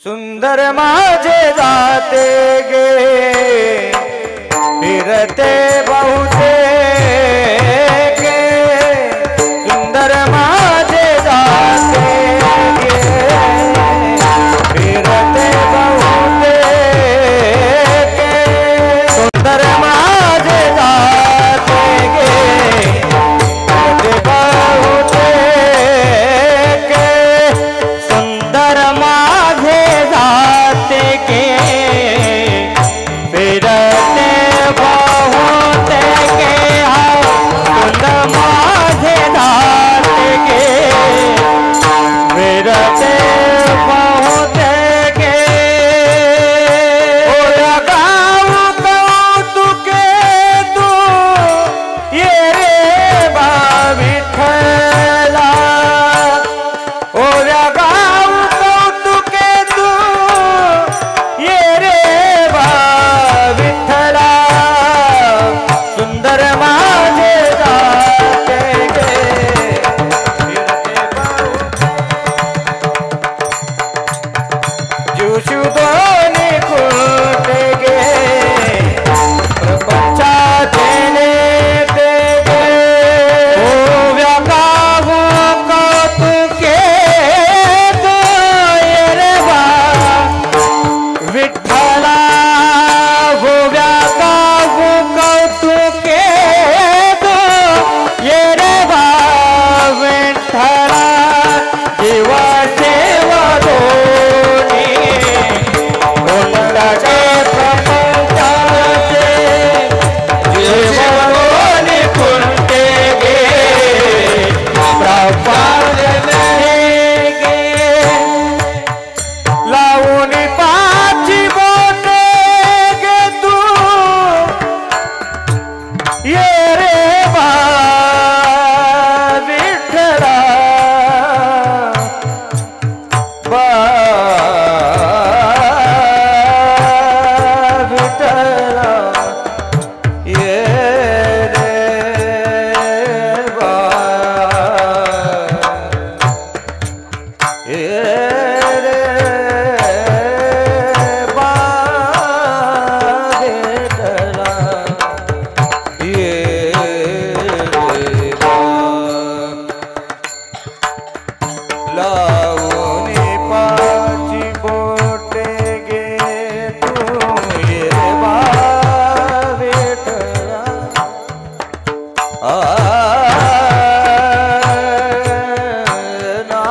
सुंदर माझे जाते गे फिरते बहुते गे सुंदर माझे जाते गे फिरते बहुते गे सुंदर माझे जाते गे फिरते बहुते गे सुंदर माझे जाते गे फिरते बहुते गे सुंदर माझे जाते गे फिरते बहुते गे ओया गाव कौतुके तू ये रे बा विठ्ठला ओया गाव कौतुके तू ये रे बा विठ्ठला सुंदर माझे जाते गे फिरते जोशु दोन्ही खुलते गे प्रपंचाचे नेते गे ओव्या गाव कौतुके तू ये रे बा विठ्ठला ओव्या गाव कौतुके तू ये रे बा विठ्ठला जीवा सेवा दोन्ही कोणताचे प्रपंचाचे जीवा दोन्ही खुलते गे प्रपंचाचे गे लावून पाची बोटे गे तू ये रे बा विठ्ठला बा विठ्ठला ये रे बा ये रे बा विठ्ठला ये रे बा लावून पाची बोटे गे तू ये रे बा विठ्ठला ना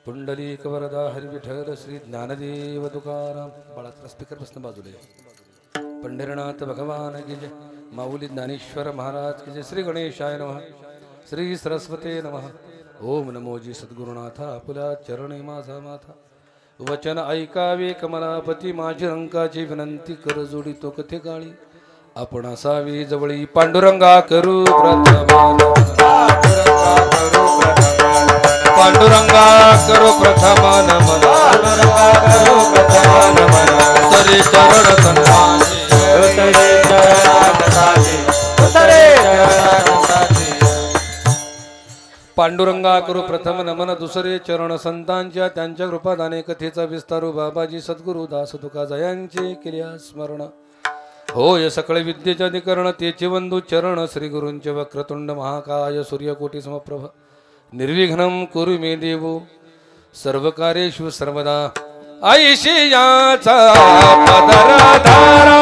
पुंडलिक वरदा हरी विठ्ठल श्री ज्ञानदेव तुकाराम बाळाचा स्पीकर बसणं बाजूला पंढरीनाथ भगवान की जय माऊली ज्ञानेश्वर महाराज की जय श्री गणेशाय नमः श्री सरस्वते नमः ओम नमोजी सद्गुरुनाथा आपल्या चरणी माझा माथा वचन ऐकावे कमलापती माझी रंकाची विनंती कर जोडितो कथे काळी आपण असावी जवळी पांडुरंगा करू प्रथमान पांडुरंगा करू प्रथमान मन तरी चरण संतांची पांडुरंगा करू प्रथम नमन दुसरे चरण संतांच्या त्यांच्या कृपादाने कथेचा विस्तारू बाबाजी सद्गुरु दास तुका जयांचे केल्या स्मरण होय सकळ विद्येचे अधिकरण तेचे वंदू चरण श्री गुरूंचे वक्रतुंड महाकाय सूर्यकोटी समप्रभ निर्विघ्नं कुरु मे देवो सर्व कार्येषु सर्वदा आईशी याचा पदर धारा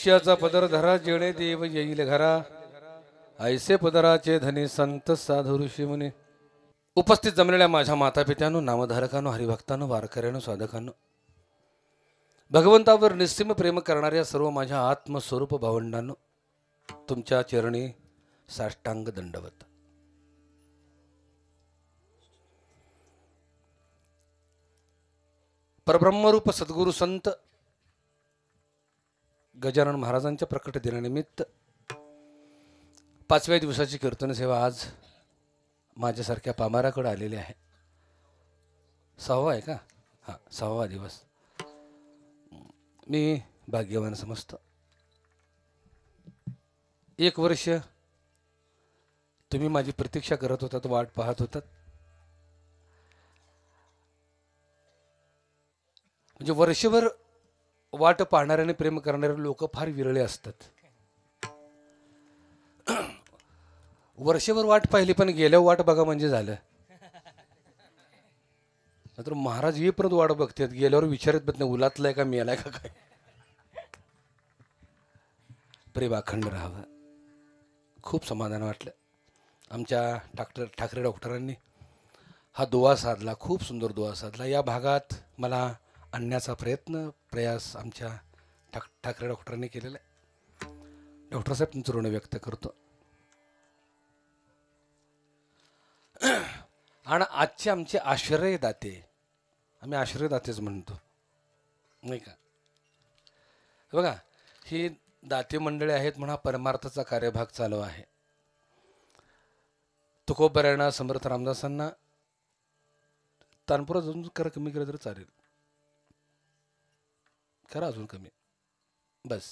शिष्याचा पदर धरा जेणे देव येईल घरा ऐसे पदराचे धनी संत साधू ऋषी मुनी. उपस्थित जमलेल्या माझ्या मातापित्यानो, नामधारकांनो, हरिभक्तांनो, वारकऱ्यांनो, साधकांनो, भगवंतावर निस्सीम प्रेम करणाऱ्या सर्व माझ्या आत्मस्वरूप भावंडांनो, तुमच्या चरणी साष्टांग दंडवत. परब्रह्मरूप सद्गुरु संत गजानन महाराजांच्या प्रकट दिनानिमित्त 5व्या दिवसाची कीर्तन सेवा आज माझ्यासारख्या पामाराकडे आलेली आहे. 6वा आहे का? हां, 6वा दिवस. मी भाग्यवान समजतो. 1 वर्ष तुम्ही माझी प्रतीक्षा करत होतात, वाट पाहत होतात. म्हणजे वर्षभर वाट पाहणाऱ्याने प्रेम करणारे लोक फार विरळे असतात. वर्षभर वाट पाहिली पण गेल्यावर वाट बघा म्हणजे झालं. मात्र महाराज येईपर्यंत वाट बघतात, गेल्यावर विचारत बघत नाही उलातलाय का मेलाय का काय. प्रेम अखंड राहावं. खूप समाधान वाटलं. आमच्या ठाकरे डॉक्टरांनी हा दुवा साधला, खूप सुंदर दुवा साधला. या भागात मला आणण्याचा प्रयास आमच्या ठाकरे डॉक्टरांनी केलेला आहे. डॉक्टर साहेब तुमचं ऋण व्यक्त करतो. आणि आजचे आमचे आश्रयदाते, आम्ही आश्रयदातेच म्हणतो नाही का. बघा, ही दाते मंडळी आहेत म्हणा, परमार्थाचा कार्यभाग चालू आहे. तुकोबऱ्यांना, समर्थ रामदासांना तानपुरा अजून कमी केलं तर चालेल. करा अजून कमी बस.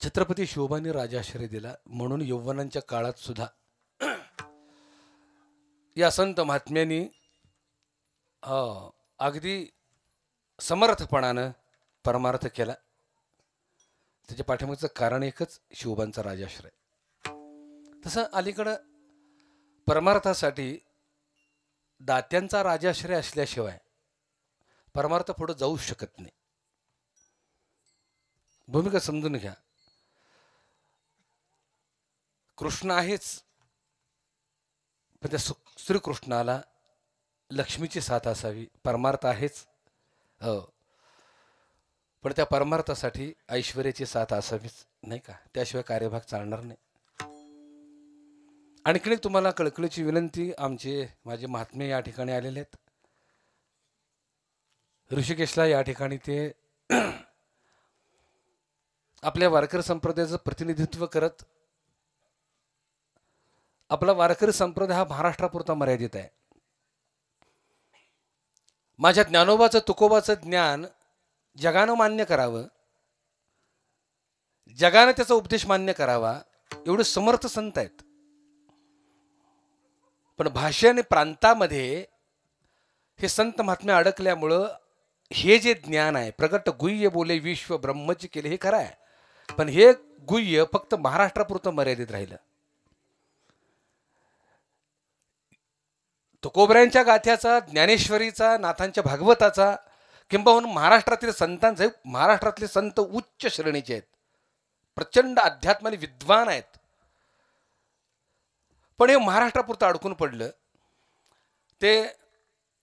छत्रपती शिवबांनी राजाश्रय दिला म्हणून यौवनांच्या काळात सुद्धा या संत महात्म्यांनी अगदी समर्थपणानं परमार्थ केला. त्याच्या पाठीमागचं कारण एकच, शिवबांचा राजाश्रय. तसं अलीकडं परमार्थासाठी दात्यांचा राजाश्रय असल्याशिवाय परमार्थ पुढे जाऊ शकत नाही. भूमिका समजून घ्या. कृष्ण आहेच, पण त्या श्रीकृष्णाला लक्ष्मीची साथ असावी. परमार्थ आहेच, पण त्या परमार्थासाठी ऐश्वर्याची साथ असावीच नाही का. त्याशिवाय कार्यभाग चालणार नाही. आणखीन तुम्हाला कळकळीची विनंती, माझे महात्मे या ठिकाणी आलेले आहेत. ऋषिकेशला या ठिकाणी ते आपल्या वारकरी संप्रदायाचं प्रतिनिधित्व करत, आपला वारकरी संप्रदाय हा महाराष्ट्रापुरता मर्यादित आहे. माझ्या ज्ञानोबाचं, तुकोबाचं ज्ञान जगानं मान्य करावं, जगानं त्याचा उपदेश मान्य करावा, एवढे समर्थ संत आहेत. पण भाषा आणि प्रांतामध्ये हे संत महात्मे अडकल्यामुळं हे जे ज्ञान आहे, प्रगट गुह्य बोले विश्व ब्रह्मची केले, हे खरं आहे. पण हे गुह्य फक्त महाराष्ट्रापुरतं मर्यादित राहिलं. तुकोबऱ्यांच्या गाथ्याचा, ज्ञानेश्वरीचा, नाथांच्या भागवताचा, किंबहुना महाराष्ट्रातील संतांचे, महाराष्ट्रातले संत उच्च श्रेणीचे आहेत, प्रचंड अध्यात्माने विद्वान आहेत. पण हे महाराष्ट्रापुरतं अडकून पडलं. ते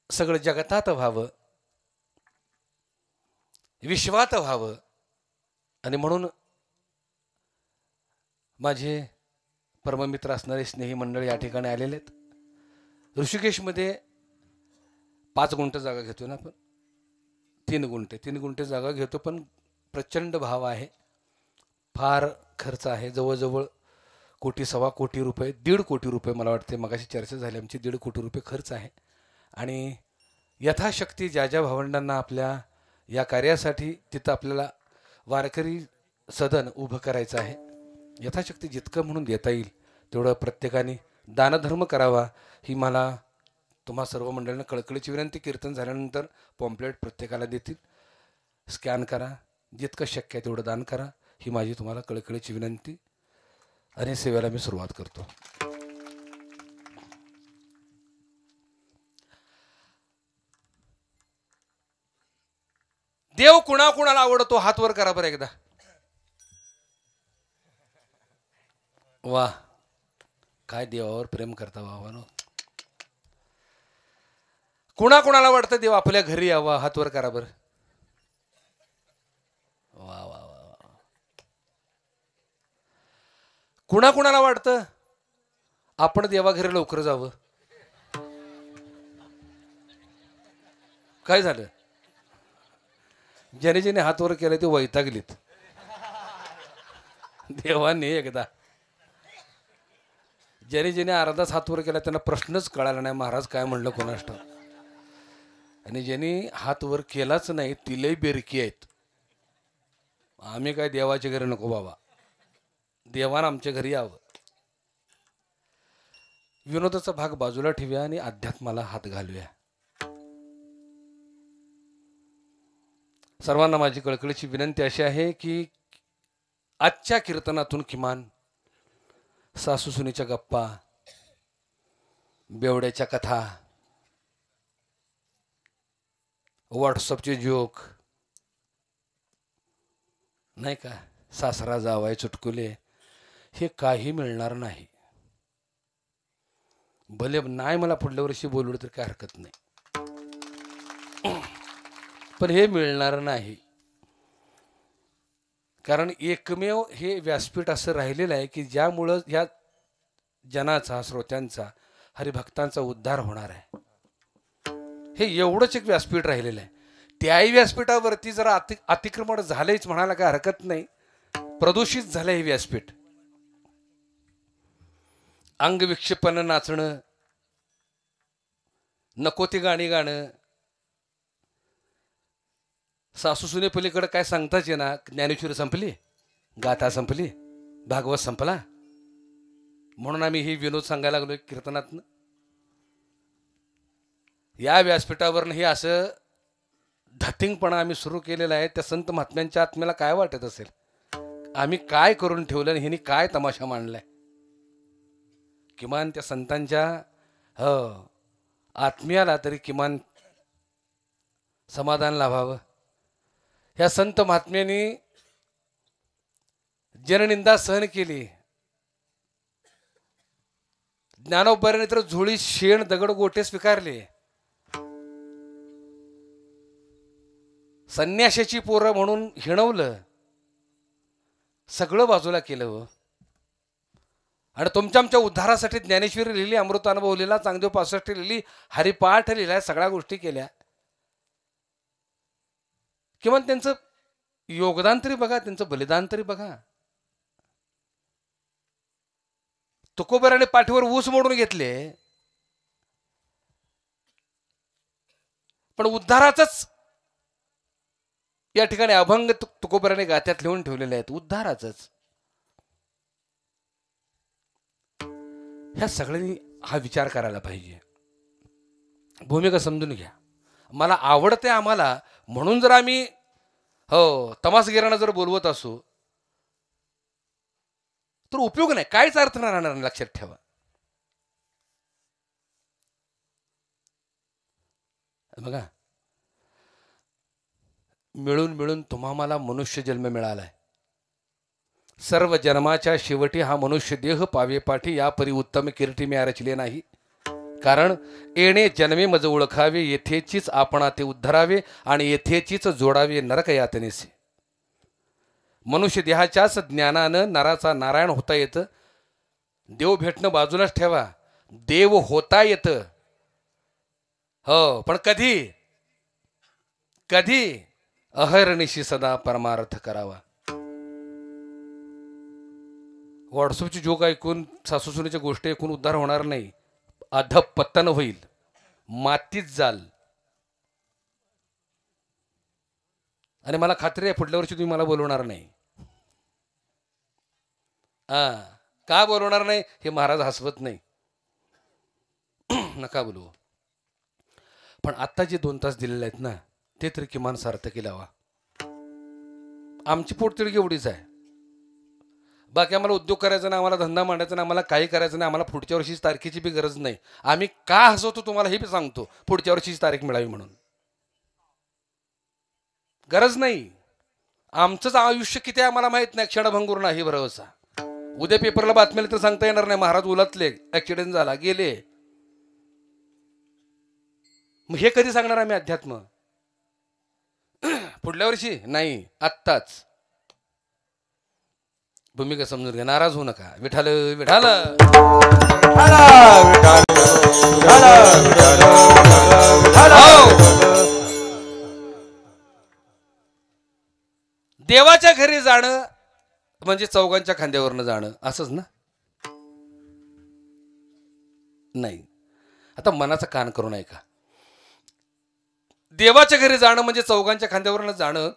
सगळं जगतात व्हावं, विश्वात व्हावं. आणि म्हणून माझे परममित्र असणारे स्नेही मंडळी या ठिकाणी आलेले आहेत. ऋषिकेशमध्ये 5 गुंठ जागा घेतो ना आपण, 3 गुंठे जागा घेतो. पण प्रचंड भाव आहे, फार खर्च आहे. जवळजवळ 1.25 कोटी रुपये, 1.5 कोटी रुपये मला वाटते, मगाशी चर्चा झाली आमची, 1.5 कोटी रुपये खर्च आहे. आणि यथाशक्ती ज्या ज्या भावंडांना आपल्या या कार्यासाठी तिथं आपल्याला वारकरी सदन उभं करायचं आहे, यथाशक्ती जितकं म्हणून देता येईल तेवढं प्रत्येकाने दानधर्म करावा, ही मला तुम्हा सर्व मंडळींना कळकळीची विनंती. कीर्तन झाल्यानंतर पॉम्पलेट प्रत्येकाला देतील, स्कॅन करा, जितकं शक्य आहे तेवढं दान करा, ही माझी तुम्हाला कळकळीची विनंती. आणि सेवेला मी सुरुवात करतो. देव कुणाकुणाला आवडतो हात वर करा बरं एकदा. वा, काय देवावर प्रेम करता बाबानो. कुणाकुणाला वाटतं देव आपल्या घरी यावा, हात वर करा बरं. वा वा वा. कुणाकुणाला वाटतं आपण देवा घरी लवकर जावं. काय झालं? ज्याने ज्याने हात वर केले ते वैतागलीत. देवाने एकदा ज्याने ज्याने अर्धाच हात वर केला त्यांना प्रश्नच कळाला नाही महाराज काय म्हणलं कोणास ठाऊक. आणि ज्यांनी हात वर केलाच नाही तिलही बेरकी आहेत. आम्ही काय देवाच्या घरी नको बाबा, देवानं आमच्या घरी यावं. विनोदाचा भाग बाजूला ठेवूया आणि अध्यात्माला हात घालूया. सर्वांना माझी कळकळीची विनंती अशी आहे की आजच्या कीर्तनातून किमान सासू सुनीच्या गप्पा, बेवड्याच्या कथा, व्हॉट्सअपचे जोक नाही का, सासरा जावाय चुटकुले, हे काही मिळणार नाही. भले नाही मला पुढल्या वर्षी बोलवलं तर काय हरकत नाही, पण हे मिळणार नाही. कारण एकमेव हे व्यासपीठ असं राहिलेलं आहे की ज्यामुळं ह्या जनाचा, श्रोत्यांचा, हरिभक्तांचा उद्धार होणार आहे. हे एवढंच एक व्यासपीठ राहिलेलं आहे. त्याही व्यासपीठावरती जरा अतिक्रमण झालंच म्हणायला काय हरकत नाही. प्रदूषित झालं हे व्यासपीठ. अंगविक्षेपानं नाचणं, नको ती गाणी गाणं, सासू सुने पलीकडे काय सांगताच ये ना. ज्ञानेश्वरी संपली, गाथा संपली, भागवत संपला, म्हणून आम्ही ही विनोद सांगायला लागलो कीर्तनातनं. या व्यासपीठावरनं हे असं धतिंगपणा आम्ही सुरू केलेला आहे. त्या संत महात्म्यांच्या आत्म्याला काय वाटत असेल, आम्ही काय करून ठेवलं आणि ह्यांनी काय तमाशा मांडलाय. किमान त्या संतांच्या आत्म्याला तरी किमान समाधान लाभावं. ह्या संत महात्म्यांनी जननिंदा सहन केली. ज्ञानोबाने तर झोळी शेण दगड गोटे स्वीकारले. संन्याशाची पोरं म्हणून हिणवलं, सगळं बाजूला केलं. आणि तुमच्या आमच्या उद्धारासाठी ज्ञानेश्वरी लिहिली, अमृतानुभव लिहिला, चांगदेव 65 लिहिली, हरिपाठ लिहिला, सगळ्या गोष्टी केल्या. किंवा त्यांचं योगदान तरी बघा, त्यांचं बलिदान तरी बघा. तुकोबाराने पाठीवर ऊस मोडून घेतले, पण उद्धाराचंच या ठिकाणी अभंग तुकोबाराने गात्यात लिहून ठेवलेले आहेत. उद्धाराचंच. ह्या सगळ्यांनी हा विचार करायला पाहिजे. भूमिका समजून घ्या. मला आवडते आम्हाला म्हणून जर आम्ही तमासगिरांना जर बोलवत असू तर उपयोग नाही, काहीच अर्थ नाही राहणार. लक्षात ठेवा. बघा, मिळून मिळून तुम्हा मला मनुष्य जन्म मिळालाय. सर्व जन्माच्या शेवटी हा मनुष्य देह पावे पाठी, या परी उत्तम कीर्ती मी रचले नाही. कारण येणे जन्मे मज ओळखावे, येथेचीच आपणा ते उद्धरावे, आणि येथेचीच जोडावे नरक यातनेसे. मनुष्य देहाच्याच ज्ञानानं नराचा नारायण होता येतं. देव भेटणं बाजूलाच ठेवा, देव होता येतं. पण कधी कधी अहर्निशी सदा परमार्थ करावा. व्हॉट्सअपची जोक ऐकून, सासूसुनीच्या गोष्टी ऐकून उद्धार होणार नाही. अधपतन होईल, मातीत जाल. आणि मला खात्री आहे पुढल्या वर्षी तुम्ही मला बोलवणार नाही. का बोलवणार नाही हे महाराज हसवत नाही. नका बोलू. पण आत्ता जे 2 तास दिलेले आहेत ना, ते तरी किमान सार्थकी लावा. आमची पोटतिडकी एवढीच आहे. बाकी आम्हाला उद्योग करायचा नाही, आम्हाला धंदा मांडायचा नाही, आम्हाला काही करायचं नाही. आम्हाला पुढच्या वर्षीची तारखेची बी गरज नाही. आम्ही का हसवतो तुम्हाला हे बी सांगतो, पुढच्या वर्षीची तारीख मिळावी म्हणून. गरज नाही. आमचंच आयुष्य किती आहे आम्हाला माहित नाही. क्षणभंगूर नाही भरवसा. उद्या पेपरला बातमीला तर सांगता येणार नाही महाराज उलटले, ऍक्सिडेंट झाला, गेले. मग हे कधी सांगणार आम्ही अध्यात्म? पुढल्या वर्षी नाही, आत्ताच. भूमिका समजून घ्या, नाराज होऊ नका. विठाल विठाल देवाच्या घरी जाणं म्हणजे चौघांच्या खांद्यावरनं जाणं असंच ना? नाही. आता मनाचा कान करून ऐका. देवाच्या घरी जाणं म्हणजे चौघांच्या खांद्यावरनं जाणं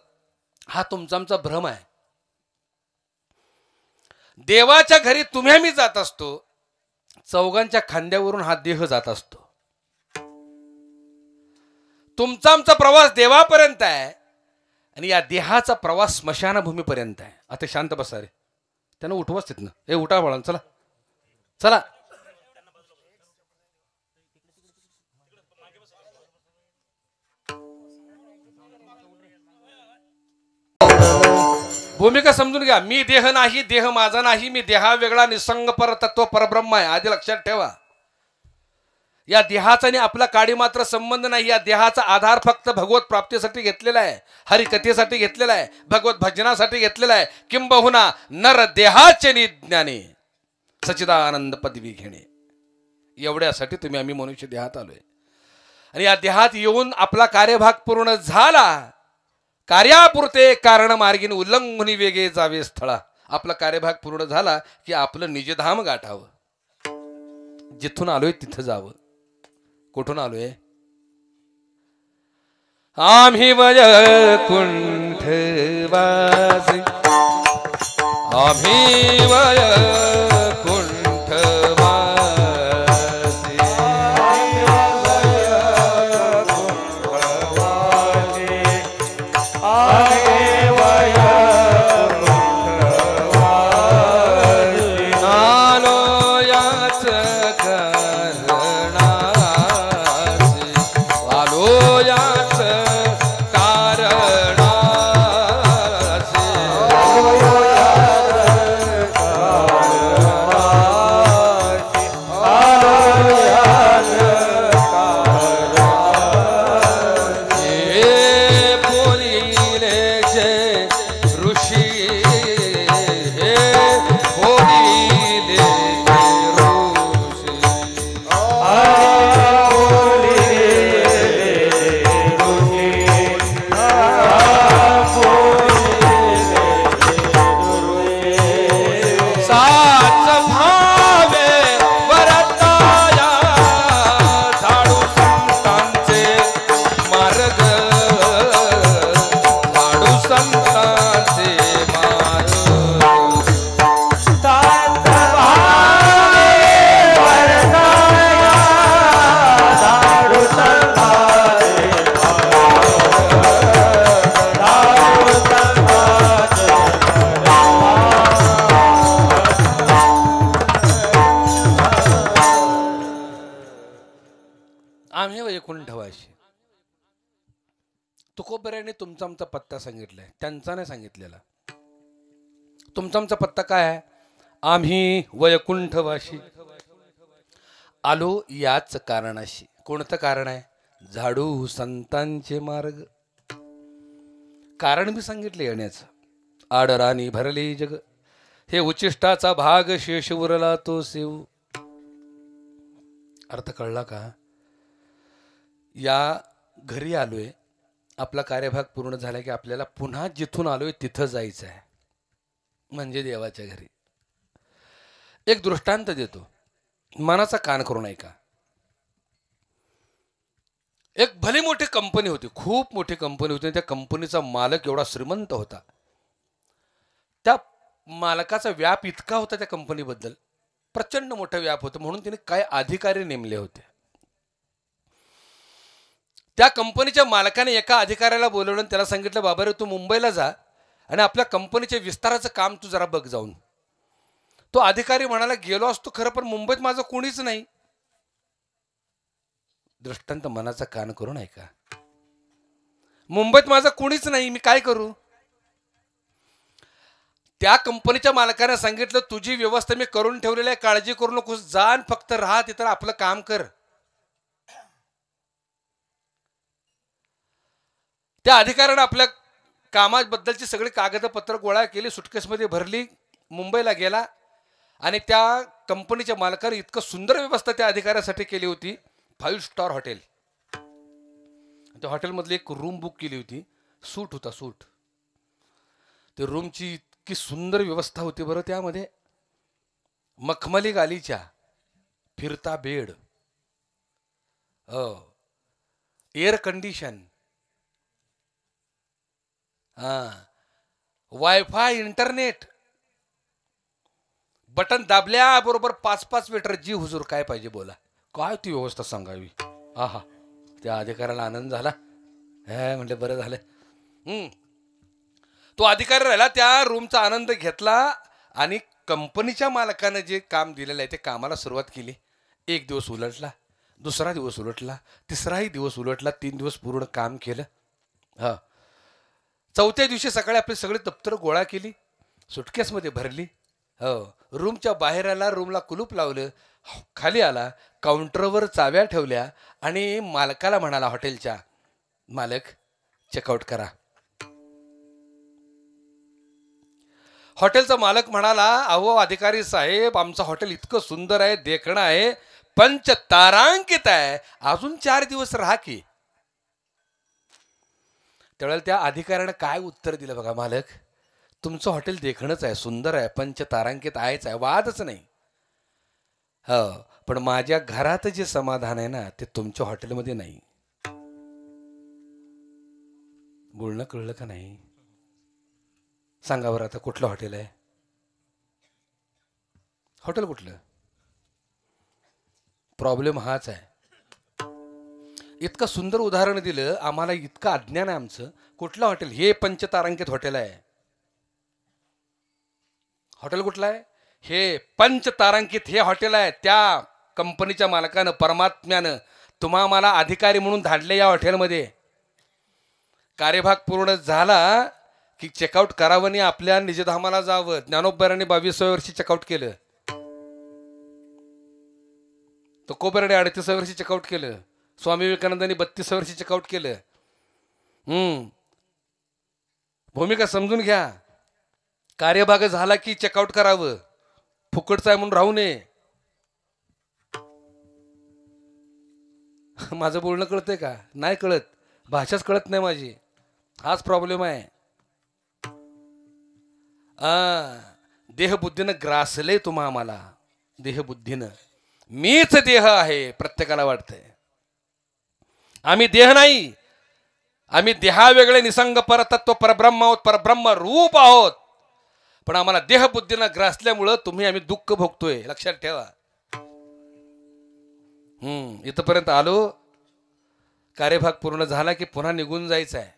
हा तुमचा आमचा भ्रम आहे. देवाच्या घरी तुम्ही आम्ही जात असतो, चौघांच्या खांद्यावरून हा देह जात असतो. तुमचा आमचा प्रवास देवापर्यंत आहे आणि या देहाचा प्रवास स्मशानभूमीपर्यंत आहे. आता शांत बसा रे, त्यानं उठवाच तिथनं. हे उठा बाळा, चला चला. भूमिका समजून घ्या. मी देह नाही, देह माझा नाही, मी देहा वेगळा निसंग परतत्व परब्रह्म आहे. आधी लक्षात ठेवा. या देहाचा आणि आपला काडी मात्र संबंध नाही. या देहाचा आधार फक्त भगवत प्राप्तीसाठी घेतलेला आहे, हरिकथेसाठी घेतलेला आहे, भगवत भजनासाठी घेतलेला आहे. किंबहुना नर देहाचे निज्ञाने सच्चिदानंद पदवी घेणे, एवढ्यासाठी तुम्ही आम्ही मनुष्य देहात आलोय. आणि या देहात येऊन आपला कार्यभाग पूर्ण झाला. कार्यापुरते कारण मार्गीन उल्लंघनी वेगे जावे स्थळा. आपला कार्यभाग पूर्ण झाला की आपलं निजधाम गाठावं. जिथून आलोय तिथं जावं. कुठून आलोय? आम्ही वैकुंठवासी, आम्ही वैकुंठवासी, आलो याच कारणासी, आलो याच कारणासी. हे बोलिले जे ऋषी, हे बोलिले जे ऋषी. साच भावे वरताया, झाडू संतांचे मार्ग, झाडू संतांचे मार्ग. आम्ही वैकुंठवासी. तुकोबऱ्याने तुमचा आमचा पत्ता सांगितलाय, त्यांचा नाही सांगितलेला. तुमचा आमचा पत्ता काय आहे? आम्ही वैकुंठवासी आलो याच कारणाशी. कोणतं कारण आहे? झाडू संतांचे मार्ग. कारण मी सांगितले येण्याचं. आडराणी भरले जग, हे उचिष्टाचा भाग शेष उरला तो सेव. अर्थ कळला का? या घरी आलोय, आपला कार्यभाग पूर्ण झाला की आपल्याला पुन्हा जिथून आलोय तिथं जायचं आहे, म्हणजे देवाच्या घरी. एक दृष्टांत देतो, मनाचा कान करून ऐका. एक भली मोठी कंपनी होती, खूप मोठी कंपनी होती. त्या कंपनीचा मालक एवढा श्रीमंत होता. त्या मालकाचा व्याप इतका होता त्या कंपनीबद्दल, प्रचंड मोठा व्याप होता. म्हणून त्याने काय अधिकारी नेमले होते. त्या कंपनीच्या मालकाने एका अधिकाऱ्याला बोलवलं आणि त्याला सांगितलं, बाबा रे तू मुंबईला जा आणि आपल्या कंपनीच्या विस्ताराचं काम तू जरा बघ जाऊन. तो अधिकारी म्हणाला, गेलो असतो खरं, पण मुंबईत माझं कोणीच नाही. दृष्टांत मनाचा कान करून ऐका. मुंबईत माझं कोणीच नाही, मी काय करू? त्या कंपनीच्या मालकाने सांगितलं तुझी व्यवस्था मी करून ठेवलेली आहे, काळजी करू नकोस, जा आणि फक्त राहा तिथं, आपलं काम कर. त्या अधिकाऱ्यानं आपल्या कामाबद्दलची सगळी कागदपत्र गोळा केली, सुटकेसमध्ये भरली, मुंबईला गेला आणि त्या कंपनीच्या मालकाने इतकं सुंदर व्यवस्था त्या अधिकाऱ्यासाठी केली होती. 5 स्टार हॉटेल. त्या हॉटेलमधली एक रूम बुक केली होती. सूट होता, सूट. त्या रूमची इतकी सुंदर व्यवस्था होती बरं. त्यामध्ये मखमली गालीच्या, फिरता bed, air condition, wifi, internet, button दाबल्याबरोबर 5-5 वेटर. जी हुजूर काय पाहिजे बोला. काय ती व्यवस्था सांगावी. आहा, त्या अधिकाऱ्याला आनंद झाला. हे म्हणजे बरं झालं. तो अधिकारी राहिला, त्या रूमचा आनंद घेतला आणि कंपनीच्या मालकानं जे काम दिलेलं आहे ते कामाला सुरुवात केली. 1 दिवस उलटला, 2रा दिवस उलटला, 3राही दिवस उलटला, 3 दिवस पूर्ण काम केलं. 4थ्या दिवशी सकाळी आपली सगळी दप्तर गोळा केली, सुटकेसमध्ये भरली. रूमच्या बाहेर आला, रूमला कुलूप लावलं, खाली आला, काउंटरवर चाव्या ठेवल्या आणि मालकाला म्हणाला, हॉटेलच्या मालक चेकआउट करा. हॉटेलचा मालक म्हणाला, अहो अधिकारी साहेब, आमचं हॉटेल इतकं सुंदर आहे, देखणं आहे, 5 तारांकित आहे, अजून 4 दिवस राहा की. त्यावेळेला त्या अधिकाऱ्यानं काय उत्तर दिलं बघा, मालक तुमचं हॉटेल देखणंच आहे, सुंदर आहे, 5 तारांकित आहेच आहे, वादच नाही. पण माझ्या घरात जे समाधान आहे ना ते तुमच्या हॉटेलमध्ये नाही. बोलणं कळलं का नाही? सांगा बरं आता कुठलं हॉटेल आहे? हॉटेल कुठलं? प्रॉब्लेम हाच आहे. इतकं सुंदर उदाहरण दिलं, आम्हाला इतकं अज्ञान आहे आमचं. कुठलं हॉटेल? हे 5 तारांकित हॉटेल आहे. हॉटेल कुठलं आहे? हे 5 तारांकित हे हॉटेल आहे. त्या कंपनीच्या मालकानं, परमात्म्यानं तुम्हा मला अधिकारी म्हणून धाडले या हॉटेलमध्ये. कार्यभाग पूर्ण झाला की चेकआउट करावं आणि आपल्या निजधामाला जावं. ज्ञानोबरांनी 22व्या वर्षी चेकआउट केलं, तुकोबराने 38व्या वर्षी चेकआउट केलं, स्वामी विवेकानंदांनी 32व्या वर्षी चेकआउट केलं. भूमिका समजून घ्या. कार्यभाग झाला की चेकआउट करावं, फुकटचं आहे म्हणून राहू नये. माझं बोलणं कळतंय का? नाही कळत, भाषाच कळत नाही माझी. हाच प्रॉब्लेम आहे. देहबुद्धीनं ग्रासले तुम्हा आम्हाला. देहबुद्धीनं मीच देह आहे प्रत्येकाला वाटतंय. आम्ही देह नाही, आम्ही देहावेगळे निसंग परतत्व परब्रह्म आहोत, परब्रह्म रूप आहोत. पण आम्हाला देहबुद्धीनं ग्रासल्यामुळं आम्ही दुःख भोगतोय. लक्षात ठेवा. इथपर्यंत आलो, कार्यभाग पूर्ण झाला की पुन्हा निघून जायचं आहे,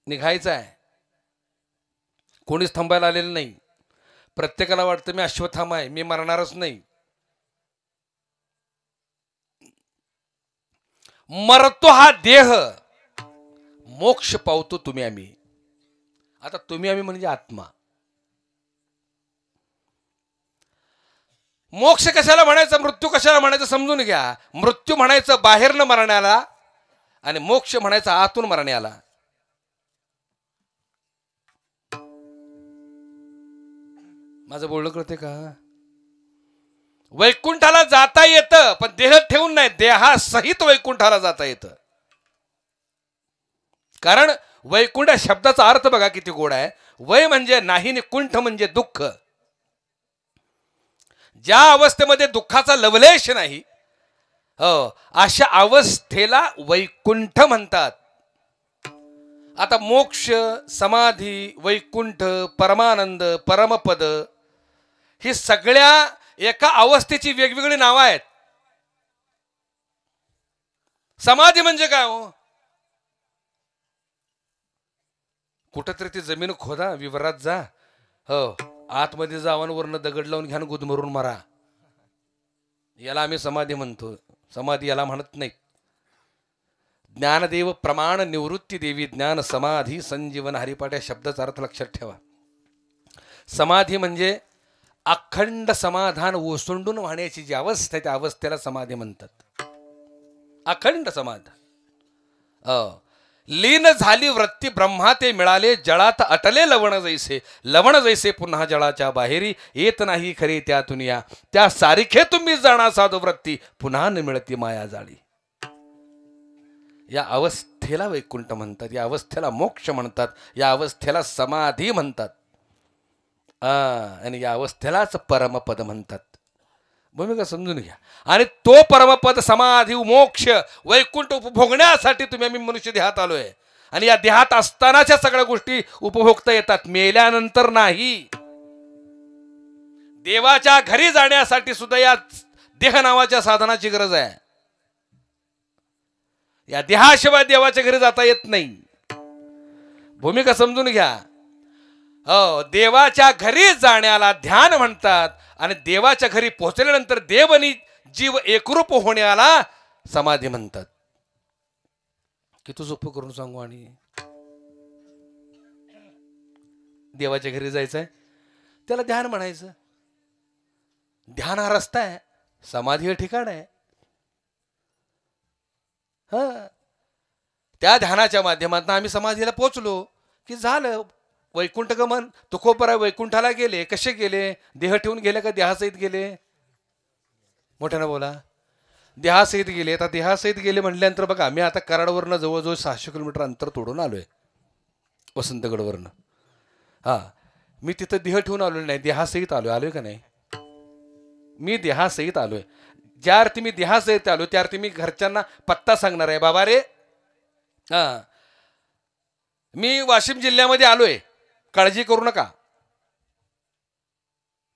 निघायचं आहे. कोणीच थांबायला आलेलं नाही. प्रत्येकाला वाटतं मी अश्वत्थामा आहे, मी मरणारच नाही. मरतो हा देह, मोक्ष पावतो तुम्ही आम्ही. आता तुम्ही आम्ही म्हणजे आत्मा. मोक्ष कशाला म्हणायचं, मृत्यू कशाला म्हणायचं समजून घ्या. मृत्यू म्हणायचं बाहेरनं मरण्याला आणि मोक्ष म्हणायचं आतून मरण्याला. माझं बोलणं कळते का? वैकुंठाला जाता येतं पण देह ठेवून नाही, देहासहित वैकुंठाला जाता येतं. कारण वैकुंठ शब्दाचा अर्थ बघा किती गोड आहे. वय म्हणजे नाही आणि कुंठ म्हणजे दुःख. ज्या अवस्थेमध्ये दुःखाचा लवलेश नाही, अशा अवस्थेला वैकुंठ म्हणतात. आता मोक्ष, समाधी, वैकुंठ, परमानंद, परमपद ही सगळ्या एका अवस्थेची वेगवेगळी नावं आहेत. समाधी म्हणजे काय हो? कुठंतरी ती जमीन खोदा, विवरात जा, आतमध्ये जाऊन वरनं दगड लावून घ्या, गुदमरून मारा. याला आम्ही समाधी म्हणतो. समाधी याला म्हणत नाही. ज्ञानदेव प्रमाण निवृत्ती देवी ज्ञान समाधी संजीवन हरिपाठ या शब्दाचा अर्थ लक्षात ठेवा. समाधी म्हणजे अखंड समाधान ओसंडून वाहण्याची जी अवस्था आहे त्या अवस्थेला समाधी म्हणतात. अखंड समाधान. लीन झाली वृत्ती ब्रह्मा ते मिळाले जळात अटले लवण जैसे. लवण जैसे पुन्हा जळाच्या बाहेरी येत नाही खरे त्यातून या. त्या सारिखे तुम्ही जाणा साधू वृत्ती पुन्हा न मिळती माया जाळी. या अवस्थेला वैकुंठ म्हणतात, या अवस्थेला मोक्ष म्हणतात, या अवस्थेला समाधी म्हणतात आणि या अवस्थेलाच परमपद म्हणतात. भूमिका समजून घ्या. आणि तो परमपद समाधी मोक्ष वैकुंठ उपभोगण्यासाठी तुम्ही आम्ही मनुष्य देहात आलोय. आणि या देहात असतानाच्या सगळ्या गोष्टी उपभोगता येतात, मेल्यानंतर नाही. देवाच्या घरी जाण्यासाठी सुद्धा या देह नावाच्या साधनाची गरज आहे. या देहाशिवाय देवाच्या घरी जाता येत नाही. भूमिका समजून घ्या. देवाच्या घरी जाण्याला ध्यान म्हणतात आणि देवाच्या घरी पोहोचल्यानंतर देव आणि जीव एकरूप होण्याला समाधी म्हणतात. किती सोपं करून सांगू. आणि देवाच्या घरी जायचंय त्याला ध्यान म्हणायचं. ध्यान हा रस्ता आहे, समाधी हे ठिकाण आहे. त्या ध्यानाच्या माध्यमातून आम्ही समाधीला पोहोचलो की झालं वैकुंठ गमन. तुकोबराय वैकुंठाला गेले. कसे गेले? देह ठेवून गेले का देहासहित गेले? मोठ्यानं बोला. देहासहित गेले. आता देहासहित गेले म्हटल्यानंतर बघा आम्ही आता कराडवरनं जवळजवळ 600 किलोमीटर अंतर तोडून आलोय वसंतगडवरनं. मी तिथं देह ठेवून आलो नाही, देहासहित आलोय का नाही? मी देहासहित आलोय. ज्या अर्थी मी देहासहित आलो त्या अर्थी मी घरच्यांना पत्ता सांगणार आहे. बाबा रे मी वाशिम जिल्ह्यामध्ये आलोय, काळजी करू नका.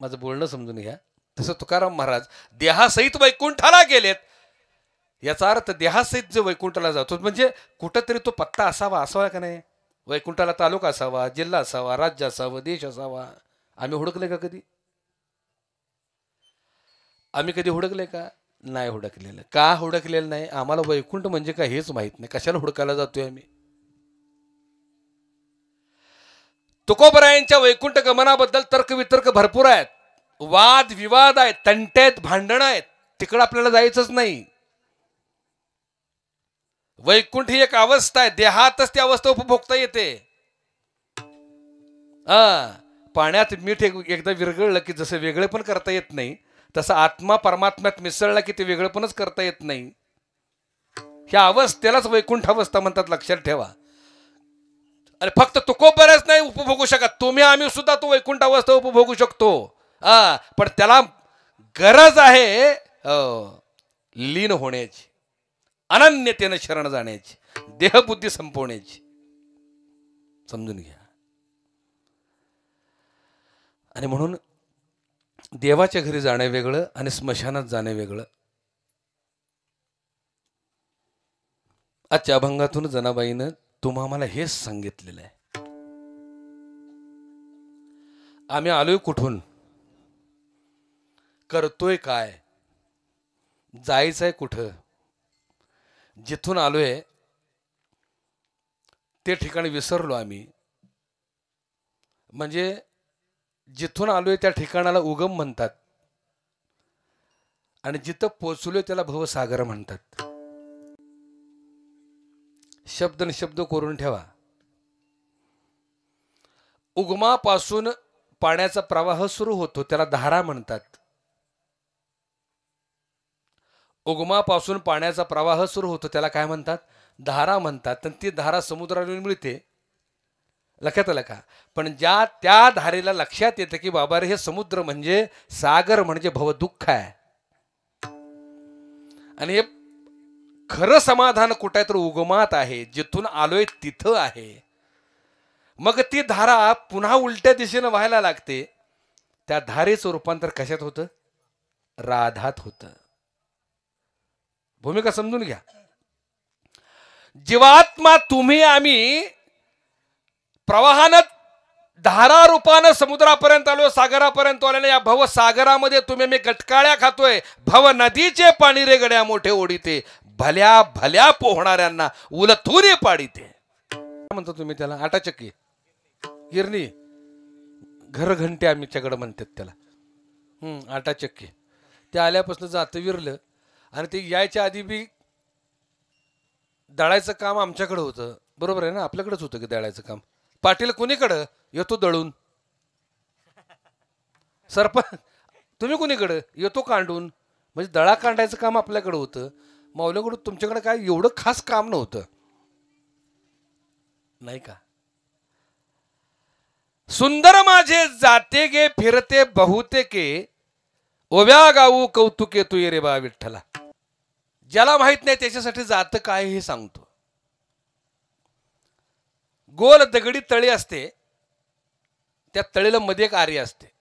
माझं बोलणं समजून घ्या. तसं तुकाराम महाराज देहासहित वैकुंठाला गेलेत. याचा अर्थ देहासहित जो वैकुंठाला जातो म्हणजे कुठंतरी तो पत्ता असावा का नाही? वैकुंठाला तालुका असावा, जिल्हा असावा, राज्य असावं, देश असावा. आम्ही हुडकले का कधी? आम्ही कधी हुडकले का? नाही हुडकलेलं. का हुडकलेलं नाही? आम्हाला वैकुंठ म्हणजे काय हेच माहित नाही. कशाला हुडकायला जातोय आम्ही? तुकोबरायांच्या वैकुंठ गमनाबद्दल तर्कवितर्क भरपूर आहेत, वाद विवाद आहेत, तंटे आहेत, भांडणं आहेत. तिकडं आपल्याला जायचंच नाही. वैकुंठ ही एक अवस्था आहे, देहातच ती अवस्था उपभोगता येते. पाण्यात मीठ एकदा विरघळलं की जसं वेगळे पण करता येत नाही, तसं आत्मा परमात्म्यात मिसळला की ते वेगळेपणच करता येत नाही. ह्या अवस्थेलाच वैकुंठ अवस्था म्हणतात, लक्षात ठेवा. आणि फक्त तुकोबरच नाही उपभोगू शकत, तुम्ही आम्ही सुद्धा तो वैकुंठ अवस्था उपभोगू शकतो. पण त्याला गरज आहे लीन होण्याची, अनन्यतेनं शरण जाण्याची, देहबुद्धी संपवण्याची. समजून घ्या. आणि म्हणून देवाच्या घरी जाणे वेगळं आणि स्मशानात जाणे वेगळं. आजच्या अभंगातून जनाबाईनं तुम्हाला हेच सांगितलेलं आहे. आम्ही आलोय कुठून, करतोय काय, जायचंय कुठं. जिथून आलोय ते ठिकाणी विसरलो आम्ही. म्हणजे जिथून आलोय त्या ठिकाणाला उगम म्हणतात आणि जिथं पोचलोय त्याला भवसागर म्हणतात. शब्द न शब्द करून ठेवा. उगमापासून पाण्याचा प्रवाह सुरू होतो त्याला धारा म्हणतात. उगमापासून पाण्याचा प्रवाह सुरू होतो त्याला काय म्हणतात? धारा म्हणतात. आणि ती धारा समुद्राला मिळते, लक्षात आलं का? पण ज्या त्या धारेला लक्षात येतं की बाबा रे हे समुद्र म्हणजे, सागर म्हणजे भवदुःख आहे. आणि हे खरं समाधान कुठे तर उगमात आहे, जिथून आलोय तिथं आहे. मग ती धारा पुन्हा उलट्या दिशेनं व्हायला लागते. त्या धारेचं रूपांतर कशात होतं? राधात होतं. भूमिका समजून घ्या. जीवात्मा तुम्ही आम्ही प्रवाहानं धारा रूपानं समुद्रापर्यंत आलो, सागरापर्यंत आलो. या भवसागरामध्ये तुम्ही मी गटकाळ्या खातोय. भव नदीचे पाणी रे गड्या मोठे ओढीते, भल्या भल्या पोहणाऱ्यांना उलथून पाडिते. काय म्हणतो तुम्ही त्याला? आटाचक्की, गिरणी, घरघंटे आमच्याकडे म्हणतात त्याला. आटाचक्की. ते आल्यापासून जातं विरलं आणि ते यायच्या आधी बी दळायचं काम आमच्याकडे होतं. बरोबर आहे ना? आपल्याकडेच होतं की दळायचं काम. पाटील कोणीकडं? येतो दळून. सरपंच तुम्ही कोणीकडं? येतो कांडून. म्हणजे दळा कांडायचं काम आपल्याकडे होतं. माऊलीकडून तुमच्याकडे काय एवढं खास काम नव्हतं, नाही का? सुंदर माझे जाते गे फिरते बहुतेके, ओव्या गाऊ कौतुके तू ये रे बा विठ्ठला. ज्याला माहित नाही त्याच्यासाठी जात काय हे सांगतो. गोल दगडी तळी असते, त्या तळीला मध्ये एक आरी असते.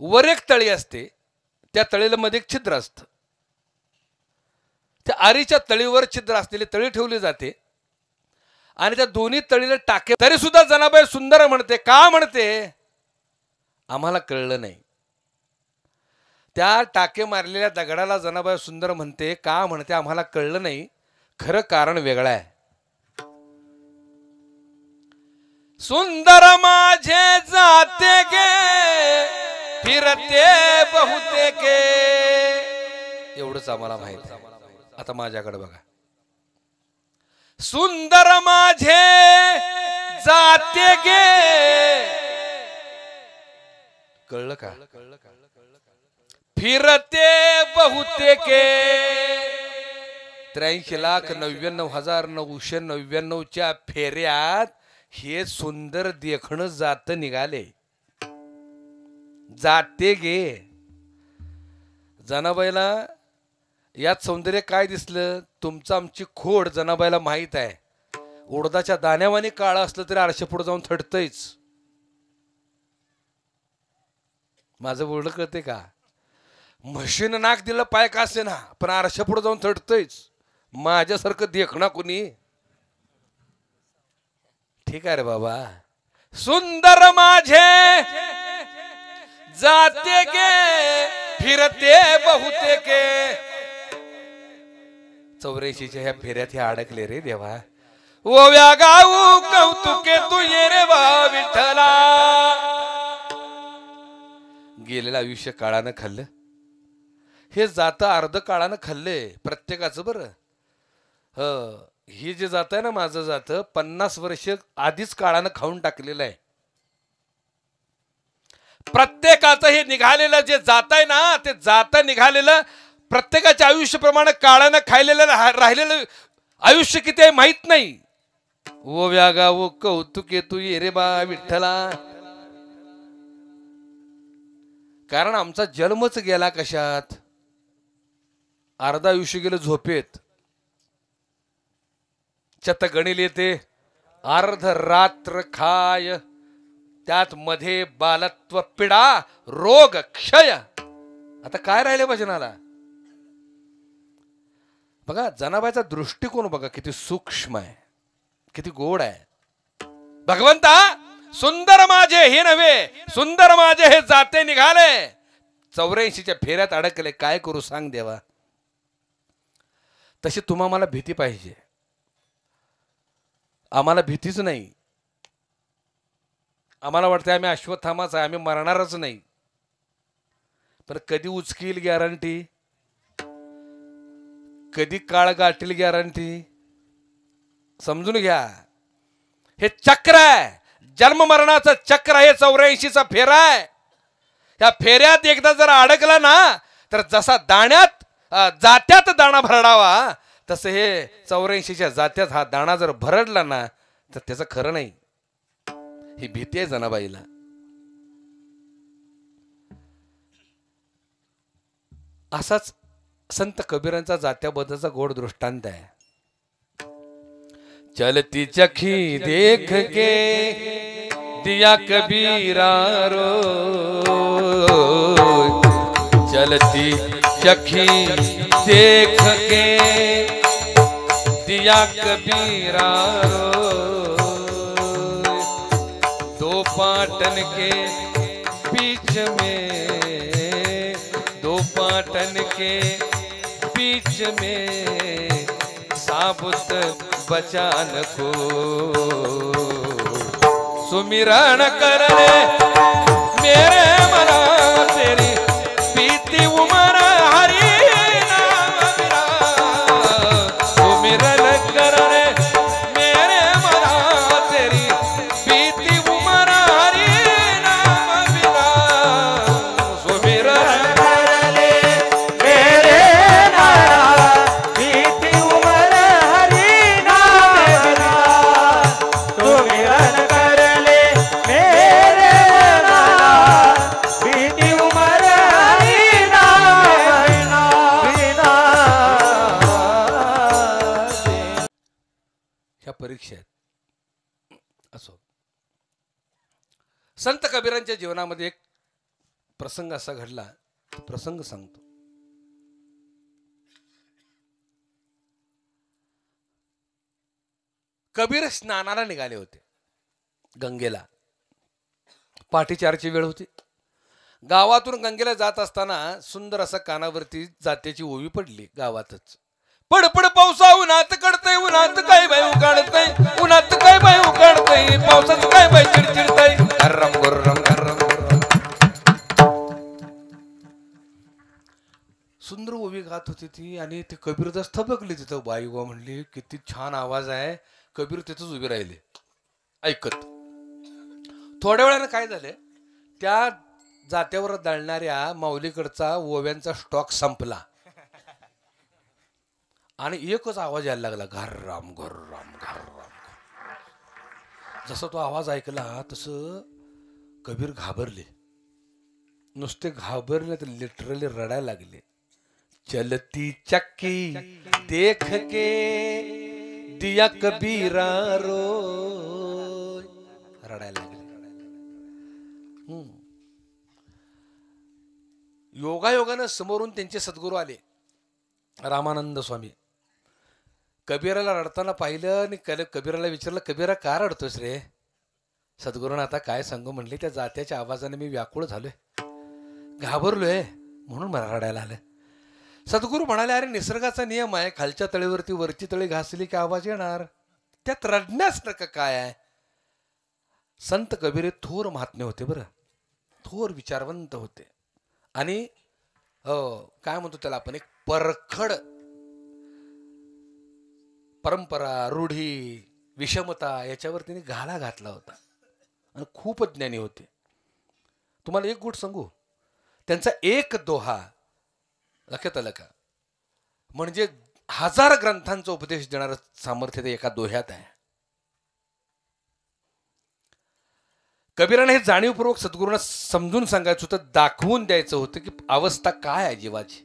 वर एक तळी असते, त्या तळीला मध्ये एक छिद्र असतं. त्या आरीच्या तळीवर छिद्र असलेली तळी ठेवली जाते आणि त्या दोन्ही तळीला टाके. तरी सुद्धा जनाबाई सुंदर म्हणते. का म्हणते आम्हाला कळलं नाही. त्या टाके मारलेल्या दगडाला जनाबाई सुंदर म्हणते. का म्हणते आम्हाला कळलं नाही. खरं कारण वेगळं आहे. सुंदर माझे जाते गे फिरते बहुतेके, एवढंच आम्हाला माहित आहे. आता माझ्याकडे बघा. सुंदर माझे जाते गे, कळलं का? फिरते बहुतेके. 83,99,999 फेऱ्यात हे सुंदर देखणं जात निघाले. जाते गे. जनाबाईला यात सौंदर्य काय दिसलं? तुमचं आमची खोड जनाबाईला माहित आहे. उडदाच्या दाण्यावानी काळं असलं तरी आरशे पुढे जाऊन थडतंयच. माझं बोलणं कळते का? म्हशीनं नाक दिलं पाय का असे ना, पण आरशे पुढे जाऊन थडतंयच. माझ्यासारखं देखणा कुणी? ठीक आहे रे बाबा. सुंदर माझे जाते गे फिरते बहुतेके. 84च्या ह्या फेऱ्यात हे अडकले रे देवा. ओव्या गाऊ कौतुके तू ये रे बा विठ्ठला. गेलेलं आयुष्य काळानं खाल्लं. हे जात अर्ध काळानं खाल्ले प्रत्येकाचं. बरं हे जे जात आहे ना, माझं जात 50 वर्ष आधीच काळानं खाऊन टाकलेलं आहे. प्रत्येकाचं हे निघालेलं जे जात आहे ना, ते जात निघालेलं प्रत्येकाच्या आयुष्याप्रमाणे काळानं खायलेलं राहिलेलं आयुष्य किती आहे माहित नाही. ओव्या गाऊ कौतुके तू ये रे बा विठ्ठला. कारण आमचा जन्मच गेला कशात? अर्धा आयुष्य गेलं झोपेत. चत गणिल येते अर्ध रात्र खाय, त्यात मध्ये बालत्व पिडा रोग क्षय. आता काय राहिले भजनाला? बघा जनाबाईचा दृष्टिकोन बघा किती सूक्ष्म आहे, किती गोड आहे. भगवंता सुंदर माझे हे नव्हे, सुंदर माझे हे जाते निघाले. 84च्या फेऱ्यात अडकले. काय करू सांग देवा? तशी तुम्हा मला भीती पाहिजे. आम्हाला भीतीच नाही. आम्हाला वाटतं आम्ही अश्वत्थामाच आहे, आम्ही मरणारच नाही. पण कधी उचकील गॅरंटी? कधी काळ गाठील गॅरंटी? समजून घ्या. हे चक्र आहे, जन्म मरणाचं चक्र आहे. 84चा फेरा आहे. या फेऱ्यात एकदा जर अडकला ना, तर जसा दाण्यात जात्यात दाणा भरडावा, तसं हे 84च्या जात्यात हा दाणा जर भरडला ना, तर त्याचं खरं नाही. ही भीती आहे जनाबाईला. असाच संत कबीरांचा जात्याबद्दलचा गोड दृष्टांत आहे. चलती चखी देख के दिया कबीरा रो, चलती चखी देख के दिया कबीरा रो. दो पाटन के बीच में, दो पाटन के बीच में साबुत बचान को सुमिरन कर ले मेरे मना तेरी बीती उमर हरि नाम मेरा सुमिरन कर ले मेरे मना तेरी बीती उमर हरि नाम मेरा सुमिरन कर ले मेरे नारा बीती उमर हरि नाम बिना सुमिरन कर ले मेरे नारा बीती उमर हरि नाम बिना ह्या परीक्षेत असो संत कबीरांच्या जीवनामध्ये एक प्रसंग असा घडला तो प्रसंग सांगतो. कबीर स्नानाला निघाले होते गंगेला. पहाटे 4ची वेळ होती. गावातून गंगेला जात असताना सुंदर असा कानावरती जात्याची ओवी पडली गावातच. पडपड पावसा उन्हात कडतय उन्हात काय बाई उकाडतय उन्हात काय बाई उकाडतय पावसात काय बाई चिडचिडतय गरम गरम गरम गरम. सुंदर ओवी गात होती ती आणि ती कबीरदास थबकली तिथं. बाई वा म्हणली किती छान आवाज आहे. कबीर तिथंच उभी राहिले ऐकत. थोड्या वेळानं काय झालं त्या जात्यावर दळणाऱ्या माऊलीकडचा ओव्यांचा स्टॉक संपला आणि एकच आवाज यायला लागला घरराम घरराम घरराम. जसा तो आवाज ऐकला तसं कबीर घाबरले. नुसते घाबरले तर लिटरली रडायला लागले. चलती चक्की देख के दिया कबीरा रो रडायला लागले. योगायोगानं समोरून त्यांचे सद्गुरू आले रामानंद स्वामी. कबीराला रडताना पाहिलं आणि कबीराला विचारलं कबीरा का रडतोस रे. सद्गुरूंना आता काय सांगू म्हणले त्या जात्याच्या आवाजाने मी व्याकुळ झालोय घाबरलोय म्हणून मला रडायला आलं. सद्गुरू म्हणाले अरे निसर्गाचा नियम आहे खालच्या तळीवरती वरची तळी घासली की आवाज येणार त्यात रडण्यास नका काय आहे. संत कबीर थोर महात्मे होते बरं. थोर विचारवंत होते आणि काय म्हणतो त्याला आपण एक परखड परंपरा रूढी विषमता याच्यावर त्यांनी घाला घातला होता आणि खूप ज्ञानी होते. तुम्हाला एक गोष्ट सांगू त्यांचा एक दोहा लक्षात आलं का म्हणजे 1000 ग्रंथांचा उपदेश देणारं सामर्थ्य ते एका दोह्यात आहे. कबीराने हे जाणीवपूर्वक सद्गुरूंना समजून सांगायचं होतं दाखवून द्यायचं होतं की अवस्था काय आहे जीवाची.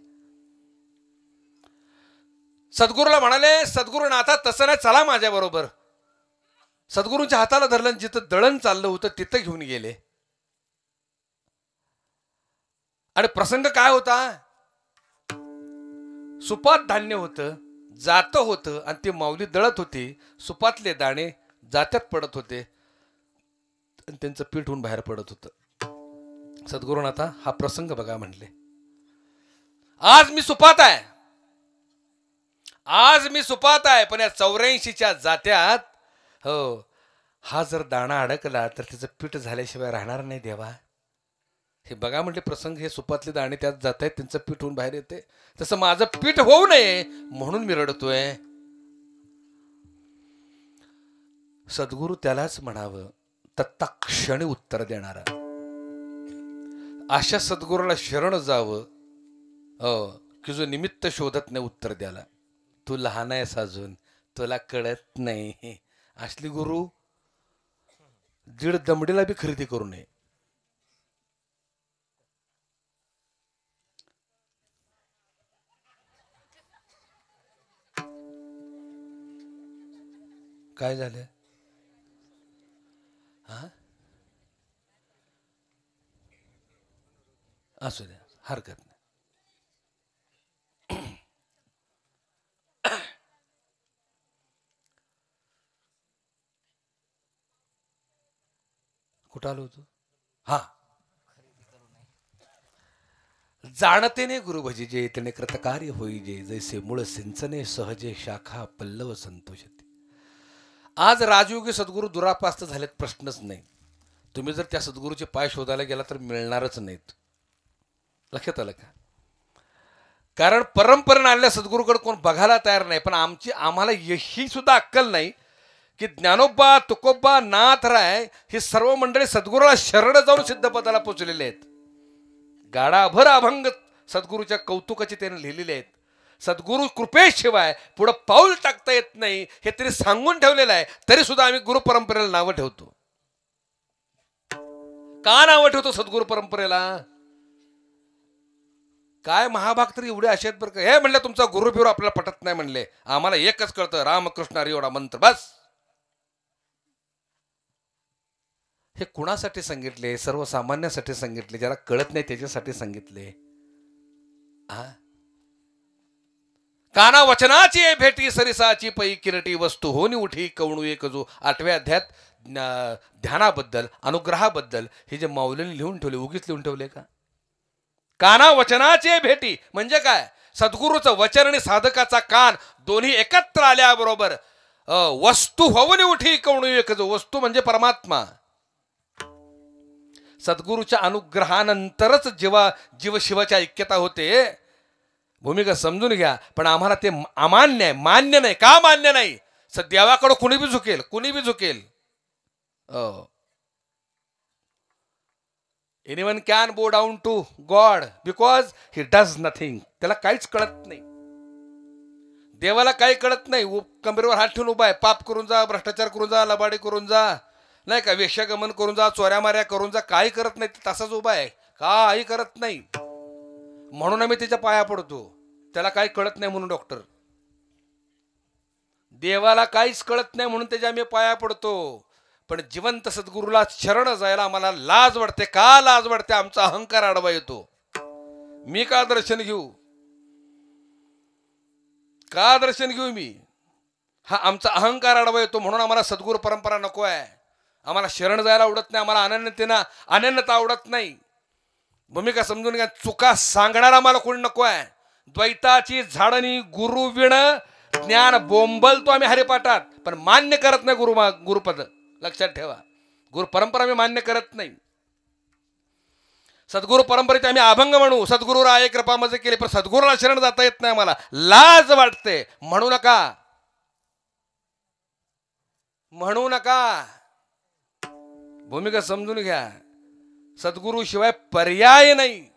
सद्गुरूला म्हणाले सद्गुरुनाथा तसं नाही चला माझ्या बरोबर. सद्गुरूंच्या हाताला धरलं जिथं दळण चाललं होतं तिथं घेऊन गेले आणि प्रसंग काय होता सुपात धान्य होतं जात होतं आणि ते माऊली दळत होती. सुपातले दाणे जात्यात पडत होते आणि त्यांचं पीठ होऊन बाहेर पडत होतं. सद्गुरूनाथा हा प्रसंग बघा म्हणले आज मी सुपात आहे आज मी सुपात आहे पण या 84च्या जात्यात हो हा जर दाणा अडकला तर त्याचं पीठ झाल्याशिवाय राहणार नाही देवा. हे बघा म्हटले प्रसंग हे सुपातले दाणे त्यात जात आहेत त्यांचं पीठ होऊन बाहेर येते तसं माझं पीठ होऊ नये म्हणून मी रडतोय. सद्गुरू त्यालाच म्हणावं तत्क्षणी उत्तर देणारा. अशा सद्गुरूला शरण जावं की जो निमित्त शोधत नाही उत्तर द्यायला. तू लहान आहेस अजून तुला कळत नाही. असली गुरु 1.5 दमडीला बी खरेदी करू नये. काय झालं हा असू द्या हरकत नाही. कुठं आलो होतो हा जाणतेने गुरुभजी जे तेने कृतकार्य होईजे, जैसे मूळ सिंचने सहजे शाखा पल्लव संतोषते. आज राजयोगी सद्गुरू दुरापास्त झालेत, प्रश्नच नाही. तुम्ही जर त्या सद्गुरूचे पाय शोधायला गेला तर मिळणारच नाहीत. लक्षात आलं का? कारण परंपरेने आलेल्या सद्गुरूकडे कोण बघायला तयार नाही. पण आम्हाला ही सुद्धा अक्कल नाही की ज्ञानोबा, तुकोबा, नाथराय ही सर्व मंडळी सद्गुरूला शरण जाऊन सिद्धपदाला पोचलेले आहेत. गाडाभर अभंग सद्गुरूच्या कौतुकाचे त्याने लिहिलेले आहेत. सद्गुरू कृपेशिवाय पुढं पाऊल टाकता येत नाही हे तरी सांगून ठेवलेलं आहे. तरी सुद्धा आम्ही गुरु परंपरेला नावं ठेवतो. का नावं ठेवतो सद्गुरू परंपरेला? काय महाभाग तरी एवढे असे आहेत बरं का. हे म्हणले तुमचा गुरु बिरू आपल्याला पटत नाही म्हणले, आम्हाला एकच कळतं रामकृष्ण हरी एवढा मंत्र बस. हे कुणासाठी सांगितले? सर्वसामान्यासाठी सांगितले, ज्याला कळत नाही त्याच्यासाठी सांगितले. काना वचनाची भेटी सरिसाची पै किरटी वस्तू होनी उठी कवणू एक जो. 8व्या अध्यायात ध्यानाबद्दल, अनुग्रहाबद्दल हे जे माऊलींनी लिहून ठेवले, उगीच लिहून ठेवले का? काना वचनाचे भेटी म्हणजे काय? सद्गुरूचं वचन आणि साधकाचा कान दोन्ही एकत्र आल्याबरोबर वस्तू होऊन उठी कवणू एक जो. वस्तू म्हणजे परमात्मा. सद्गुरूच्या अनुग्रहानंतरच जेव्हा जीव शिवाची ऐक्यता होते. भूमिका समजून घ्या. पण आम्हाला ते अमान्य आहे, मान्य नाही. का मान्य नाही? देवाकडे कुणी बी झुकेल, कुणी बी झुकेल. Anyone can bow down to God because he does nothing. त्याला काहीच कळत नाही. देवाला काही कळत नाही. कमरेवर हात ठेवून उभा आहे. पाप करून जा, भ्रष्टाचार करून जा, लबाडी करून जा, नाही का, वेश्यागमन करून जा, चोऱ्या माऱ्या करून जा, काही करत नाही. तसाच उभा आहे, काही करत नाही. म्हणून आम्ही त्याच्या पाया पडतो. त्याला काही कळत नाही म्हणून. डॉक्टर देवाला काहीच कळत नाही म्हणून त्याच्या आम्ही पाया पडतो. पण जिवंत सद्गुरूला शरण जायला आम्हाला लाज वाटते. का लाज वाटते? आमचा अहंकार आडवा येतो. मी का दर्शन घेऊ? का दर्शन घेऊ मी? हा आमचा अहंकार आडवा येतो. म्हणून आम्हाला सद्गुरू परंपरा नको आहे. आम्हाला शरण जायला आवडत नाही. आम्हाला अनन्यता आवडत नाही. भूमिका समजून घ्या. चुका सांगणारा आम्हाला कोणी नको आहे. द्वैताची झाडणी गुरु विण ज्ञान बोंबलतो आम्ही हरिपाठात, पण मान्य करत नाही गुरुपद. लक्षात ठेवा, गुरु परंपरा आम्ही मान्य करत नाही. सद्गुरू परंपरेचे आम्ही अभंग म्हणू, सद्गुरू राय कृपा मजे केले, पण सद्गुरूला शरण जाता येत नाही. आम्हाला लाज वाटते. म्हणू नका, म्हणू नका. भूमिका समजून घ्या. सद्गुरू शिवाय पर्याय नाही.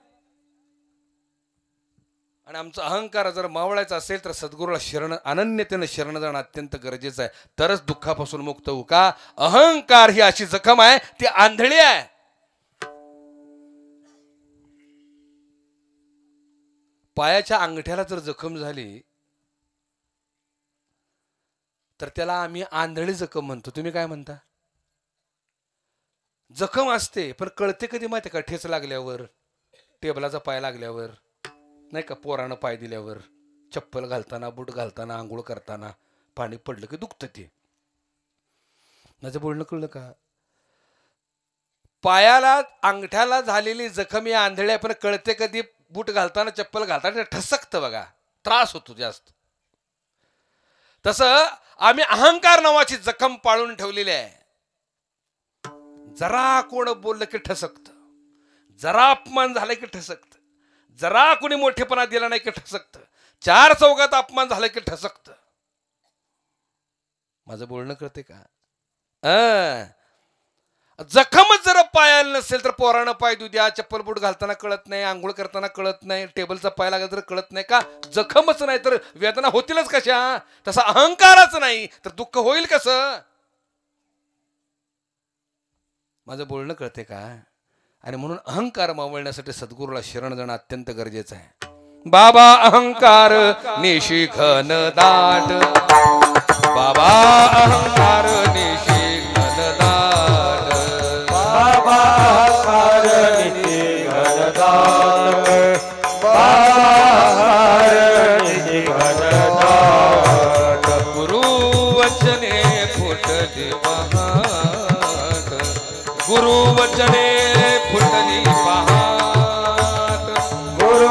आणि आमचा अहंकार जर मावळायचा असेल तर सद्गुरूला शरण, अनन्यतेने शरण जाणं अत्यंत गरजेचं आहे. तरच दुःखापासून मुक्त होऊ. का? अहंकार ही अशी जखम आहे, ती आंधळी आहे. पायाच्या अंगठ्याला जर जखम झाली तर त्याला आम्ही आंधळी जखम म्हणतो. तुम्ही काय म्हणता? जखम असते पण कळते कधी माहिती का? ठेच लागल्यावर, टेबलाचा पाय लागल्यावर, नाही का, पोरानं पाय दिल्यावर, चप्पल घालताना, बूट घालताना, आंघोळ करताना पाणी पडलं की दुखतं. ते माझं बोलणं कळलं का? पायाला अंगठ्याला झालेली जखम या आंधळ्या, पण कळते कधी? बूट घालताना, चप्पल घालताना ठसकतं बघा, त्रास होतो जास्त. तसं आम्ही अहंकार नावाची जखम पाळून ठेवलेली आहे. जरा कोण बोललं की ठसकतं, जरा अपमान झाला की ठसकतं, जरा कोणी मोठेपणा दिला नाही की ठसकतं, 4 चौघात अपमान झाला की ठसकतं. माझं बोलणं कळते का? जखमच जर पायाला नसेल तर पोरानं पाय देऊ द्या, चप्पल बूट घालताना कळत नाही, आंघोळ करताना कळत नाही, टेबलचा पाय लागला तर कळत नाही का? जखमच नाही तर वेदना होतीलच कशा? तसा अहंकारच नाही तर दुःख होईल कसं? माझं बोलणं कळते का? आणि म्हणून अहंकार मावळण्यासाठी सद्गुरूला शरण जाणं अत्यंत गरजेचं आहे. बाबा अहंकार निशिखन दाट, बाबा अहंकार निशिखन दाट, बाबा अहंकार निशिखन दाट, बाबा अहंकार निशिखन दाट. गुरु वचने फुटली पहाट, गुरु वचने फुटली पहाट, गुरु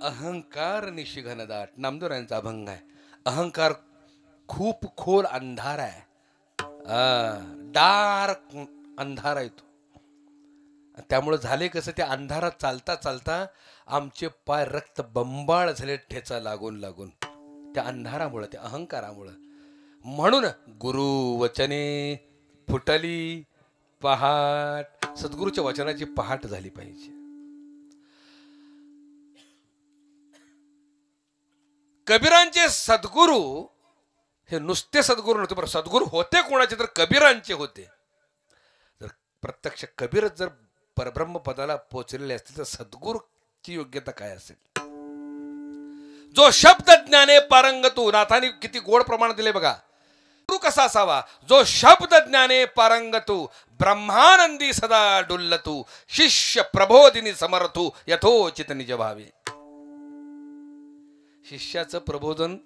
अहंकार निशी घनदाट नामदेवरायांचा अभंग आहे. अहंकार खूप खोल अंधार आहे, डार्क अंधार आहे तो. त्यामुळे झाले कसं, त्या अंधारात चालता चालता आमचे पाय रक्त बंबाळ झाले ठेचा लागून लागून, त्या अंधारामुळे, त्या अहंकारामुळं. म्हणून गुरु वचने फुटली पहाट, सद्गुरूच्या वचनाची पहाट झाली पाहिजे. कबीरांचे सद्गुरू हे नुसते सद्गुरू नव्हते, पण सद्गुरू होते कोणाचे तर कबीरांचे होते. जर प्रत्यक्ष कबीरच जर परब्रह्म पदाला पोचलेले असतील तर सद्गुरूची योग्यता काय असेल. जो शब्द ज्ञाने पारंगतू, नाथांनी किती गोड प्रमाण दिले बघा. गुरु कसा असावा, जो शब्द ज्ञाने पारंगतू, ब्रह्मानंदी सदा डुल्लतू, शिष्य प्रबोधिनी समर्थू, यथोचित निज भावे. शिष्याचं प्रबोधन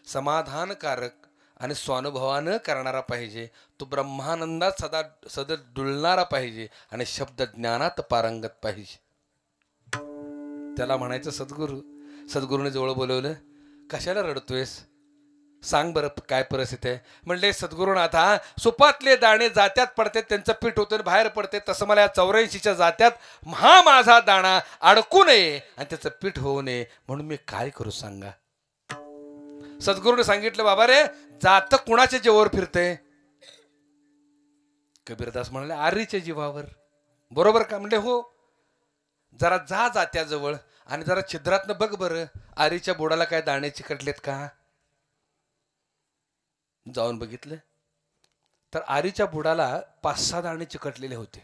समाधानकारक आणि स्वानुभवानं करणारा पाहिजे, तो ब्रह्मानंदात सदा डुलणारा पाहिजे आणि शब्द ज्ञानात पारंगत पाहिजे. त्याला म्हणायचं सद्गुरू. सद्गुरूने जवळ बोलवलं, कशाला रडतोयस, सांग बरं काय परिस्थिती आहे. म्हणले सद्गुरुनाथा, सुपातले दाणे जात्यात पडते, त्यांचं पीठ होतं बाहेर पडते, तसं मला या 84च्या जात्यात हा माझा दाणा अडकू नये आणि त्याचं पीठ होऊ नये, म्हणून मी काय करू सांगा. सद्गुरूने सांगितलं, बाबा रे, जात कुणाच्या जीवावर फिरते. कबीरदास म्हणाले, आरीच्या जीवावर. बरोबर का? म्हणले हो. जरा जा जात्याजवळ आणि जरा छिद्रातनं बघ बरं, आरीच्या बोडाला काय दाणे चिकटलेत का. जाऊन बघितलं तर आरीच्या बुडाला 5-6 दाणे चिकटलेले होते.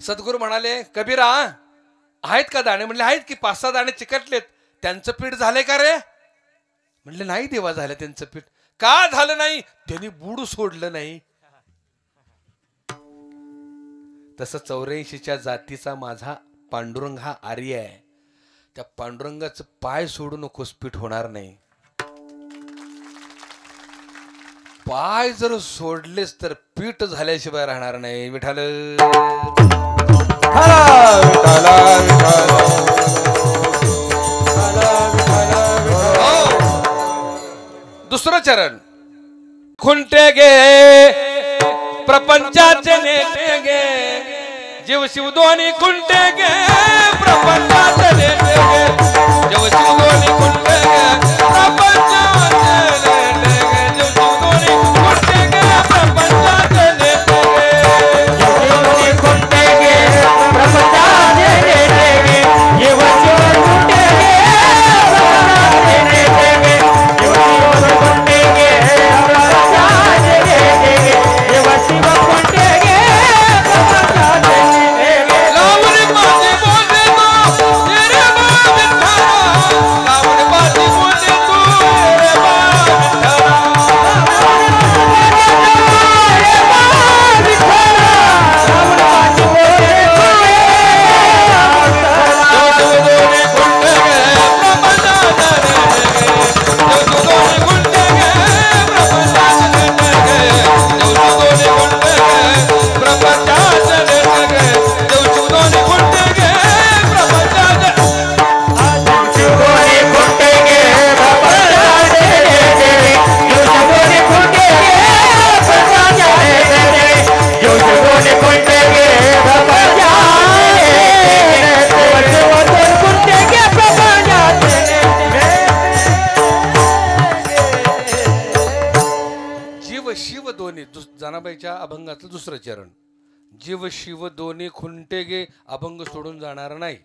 सद्गुरू म्हणाले, कबीरा आहेत का दाणे? म्हणले आहेत की, 5-6 दाणे चिकटलेत. त्यांचं पीठ झालंय का रे? म्हणले नाही देवा झालं त्यांचं पीठ. का झालं नाही? त्यांनी बुड सोडलं नाही. तसं 84च्या जातीचा माझा पांडुरंग हा आर्य आहे. त्या पांडुरंगाचं पाय सोडू नकोस, पीठ होणार नाही. पाय जर सोडलेस तर पीठ झाल्याशिवाय राहणार नाही. विठाल दुसरं चरण. खुंटे गे प्रपंचाचे नेते गे, जीव शिव दोन्ही खुंटे गे प्रपंचाचे नेते गे, जीव शिव दोन्ही खुंटे गे प्रपंचाचे नेते गे, जीव शिव दोन्ही खुंटे गे प्रपंचाचे नेते गे, जीव शिव दोन्ही खुंटे गे प्रपंचाचे नेते गे, जीव शिव खुंटे गे प्रपंचाचे नेते गे, जीव शिव खुंटे गे प्रपंचाचे नेते गे, जीव शिव खुंटे गे प्रपंचाचे नेते गे. लावणी माझी बोलते तू रे बा विठ्ठला, लावणी माझी बोलते तू रे बा विठ्ठला, जनाबाईच्या अभंगाचं दुसरं चरण. जीव शिव दोन्ही खुंटे गे, अभंग सोडून जाणार नाही.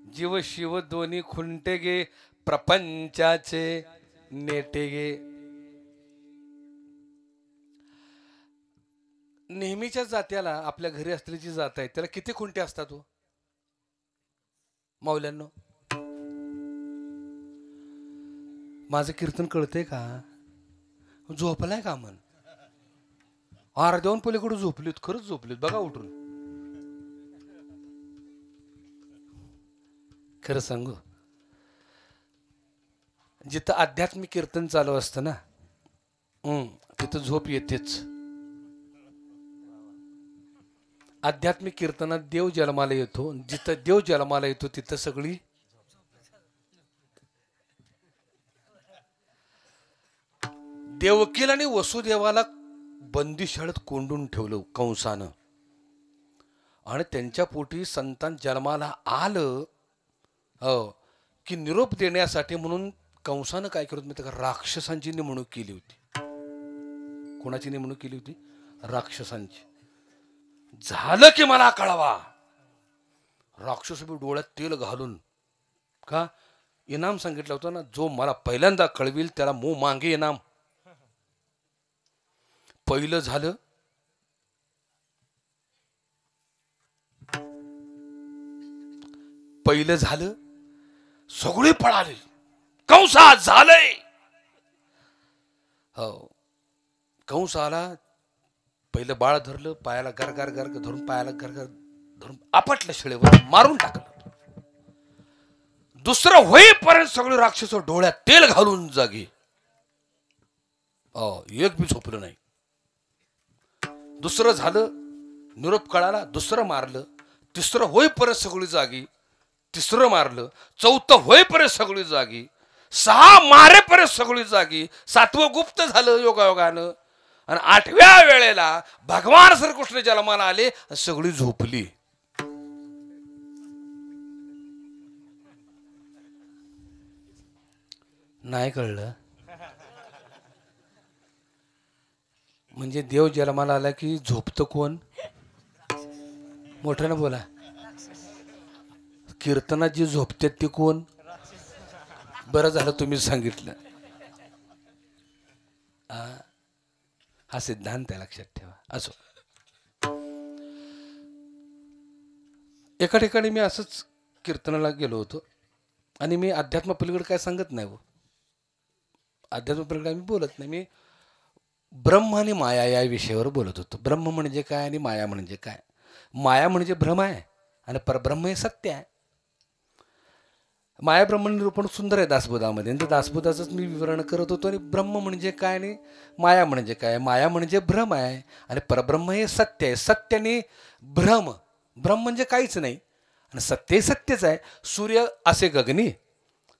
जीव शिव दोन्ही खुंटे गे प्रपंचाचे नेटे गे. नेहमीच्या जात्याला, आपल्या घरी असलेली जी जात आहे त्याला किती खुंटे असतात हो माऊल्यांनो? माझं कीर्तन कळतंय का? झोपलाय का मन? अर्ध्याहून पलीकडे झोपलीत, खरंच झोपलीत बघा उठून. खरं सांगू, जिथं आध्यात्मिक कीर्तन चालू असतं ना, तिथं झोप येतेच. आध्यात्मिक कीर्तनात देव जन्माला येतो. जिथं देव जन्माला येतो तिथं सगळी देवकीला आणि वसुदेवाला बंदिशाळेत कोंडून ठेवलं कंसानं आणि त्यांच्या पोटी संतान जन्माला आलं हो की निरोप देण्यासाठी म्हणून कंसानं काय करत माहिती का राक्षसांची नेमणूक केली होती. कोणाची नेमणूक केली होती? राक्षसांची. झालं की मला कळवा. राक्षस डोळ्यात तेल घालून का इनाम सांगितलं होतं ना, जो मला पहिल्यांदा कळविल त्याला मो मागे इनाम. पहिलं झालं सगळे पळाले. कंसा झालंय. हो कंस आला. पहिलं बाळ धरलं, पायाला गरगर गरग धरून पायाला गरगर धरून आपटलं, शिळेवर मारून टाकलं. दुसरं होईपर्यंत सगळे राक्षस डोळ्यात तेल घालून जागी. एक बी झोपलं नाही. दुसरं झालं, निरोप कळाला, दुसरं मारलं. तिसरं होईपर्यंत सगळी जागी. तिसरं मारलं. चौथं होईपर्यंत सगळी जागी. 6 मारेपर्यंत सगळी जागी. 7वं गुप्त झालं योगायोगानं. आणि 8व्या वेळेला भगवान श्रीकृष्ण जन्माला आले, सगळी झोपली. नाही कळलं म्हणजे देव जन्माला आला की झोपतं कोण? मोठ्यानं बोला. कीर्तनात जी झोपते ती कोण? बरं झालं तुम्ही सांगितलं. हा सिद्धांत आहे, लक्षात ठेवा. असो, एका ठिकाणी मी असंच कीर्तनाला गेलो होतो आणि मी अध्यात्म पलीकडे काय सांगत नाही हो. अध्यात्म पलीकडे मी बोलत नाही. मी ब्रह्म आणि माया या विषयावर बोलत होतो. ब्रह्म म्हणजे काय आणि माया म्हणजे काय? माया म्हणजे भ्रम आहे आणि परब्रह्म हे सत्य आहे. माया ब्रह्म निरूपण सुंदर आहे दासबोधामध्ये. आणि दासबोधाचंच मी विवरण करत होतो. आणि ब्रह्म म्हणजे काय आणि माया म्हणजे काय? माया म्हणजे भ्रम आहे आणि परब्रह्म हे सत्य आहे. सत्य आणि भ्रम. भ्रम म्हणजे काहीच नाही आणि सत्य सत्यच आहे. सूर्य असे गगनी,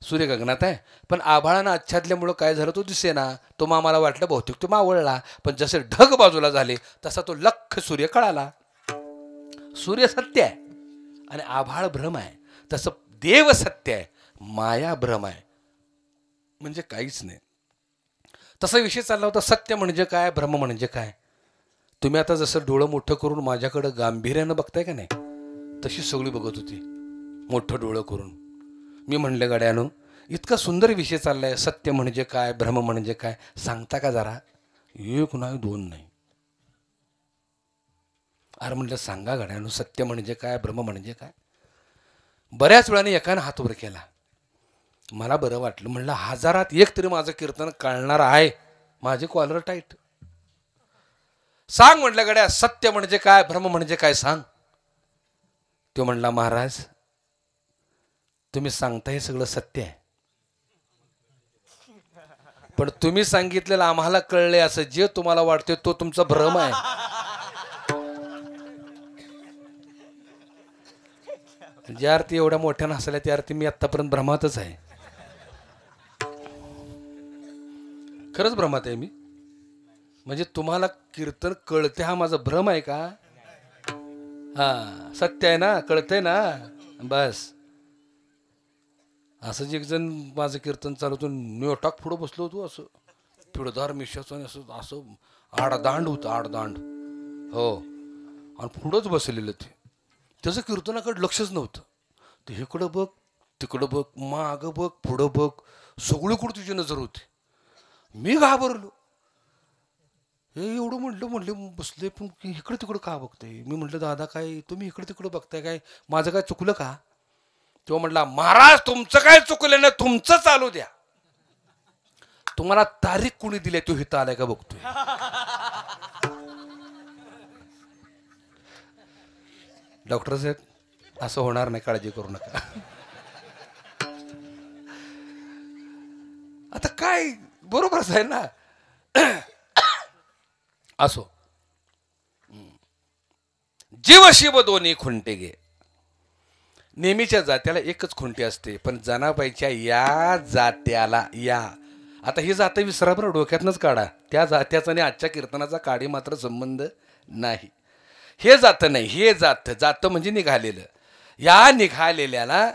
सूर्य गगनात आहे, पण आभाळानं आच्छादल्यामुळं काय झालं तो दिसेना. तो आम्हाला वाटलं बहुतेक तो मावळला, पण जसे ढग बाजूला झाले तसा तो लख्ख सूर्य कळाला. सूर्य सत्य आहे आणि आभाळ भ्रम आहे. तसं देव सत्य आहे, माया भ्रम आहे, म्हणजे काहीच नाही. तसा विषय चालला होता. सत्य म्हणजे काय, भ्रम म्हणजे काय. तुम्ही आता जसं डोळं मोठं करून माझ्याकडं गांभीर्यानं बघताय का नाही, तशी सगळी बघत होती मोठं डोळं करून. मी म्हणलं गड्यानो, इतका सुंदर विषय चाललाय. सत्य म्हणजे काय, भ्रम म्हणजे काय, सांगता का जरा? एक नाही, दोन नाही. अरे म्हणलं सांगा गड्यानो, सत्य म्हणजे काय, भ्रम म्हणजे काय. बऱ्याच वेळाने एकानं हात वर केला. मला बरं वाटलं. म्हणलं 1000त 1 तरी माझं कीर्तन कळणार आहे. माझे कॉलर टाईट. सांग म्हटलं गड्या, सत्य म्हणजे काय, भ्रम म्हणजे काय, सांग. तो म्हणला, महाराज तुम्ही सांगता हे सगळं सत्य आहे, पण तुम्ही सांगितलेलं आम्हाला कळले असं जे तुम्हाला वाटते तो तुमचा भ्रम आहे. ज्या अर्थी एवढ्या मोठ्यानं हसल्या त्या अर्थी मी आतापर्यंत भ्रमातच आहे. खरंच भ्रमात आहे मी. म्हणजे तुम्हाला कीर्तन कळते हा माझा भ्रम आहे का? हा सत्य आहे ना, कळतंय ना, बस. असंच एक जण माझं कीर्तन चालवतो, न्यूटॉक पुढं बसलो होतो, असं पिढदार मिशाचं असं असं आडदांड होतं, आडदांड. हो, आणि पुढंच बसलेलं ते. त्याचं कीर्तनाकडे लक्षच नव्हतं. ते इकडं बघ, तिकडं बघ, मागं बघ, पुढं बघ, सगळीकडे तुझी नजर होती. मी घाबरलो. हे एवढं म्हणलं बसले, पण इकडं तिकडं का बघते? मी म्हटलं दादा काय तुम्ही इकडं तिकडं बघताय काय, माझं काय चुकलं का? तो म्हटला, महाराज तुमचं काय चुकलं नाही, तुमचं चालू द्या. तुम्हाला तारीख कोणी दिली तो हिता आलाय का बघतोय. डॉक्टर साहेब असं होणार नाही, काळजी करू नका. आता काय बरोबरच आहे ना. असो, जीव शिव दोन्ही खुंटे गे. नेहमीच्या जात्याला एकच खुंटी असते, पण जनाबाईच्या या जात्याला, या आता हे जातं विसरा बरं, डोक्यातनंच काढा. त्या जात्याचा आणि आजच्या कीर्तनाचा काडी मात्र संबंध नाही. हे जातं नाही, हे जातं म्हणजे निघालेलं. या निघालेल्याला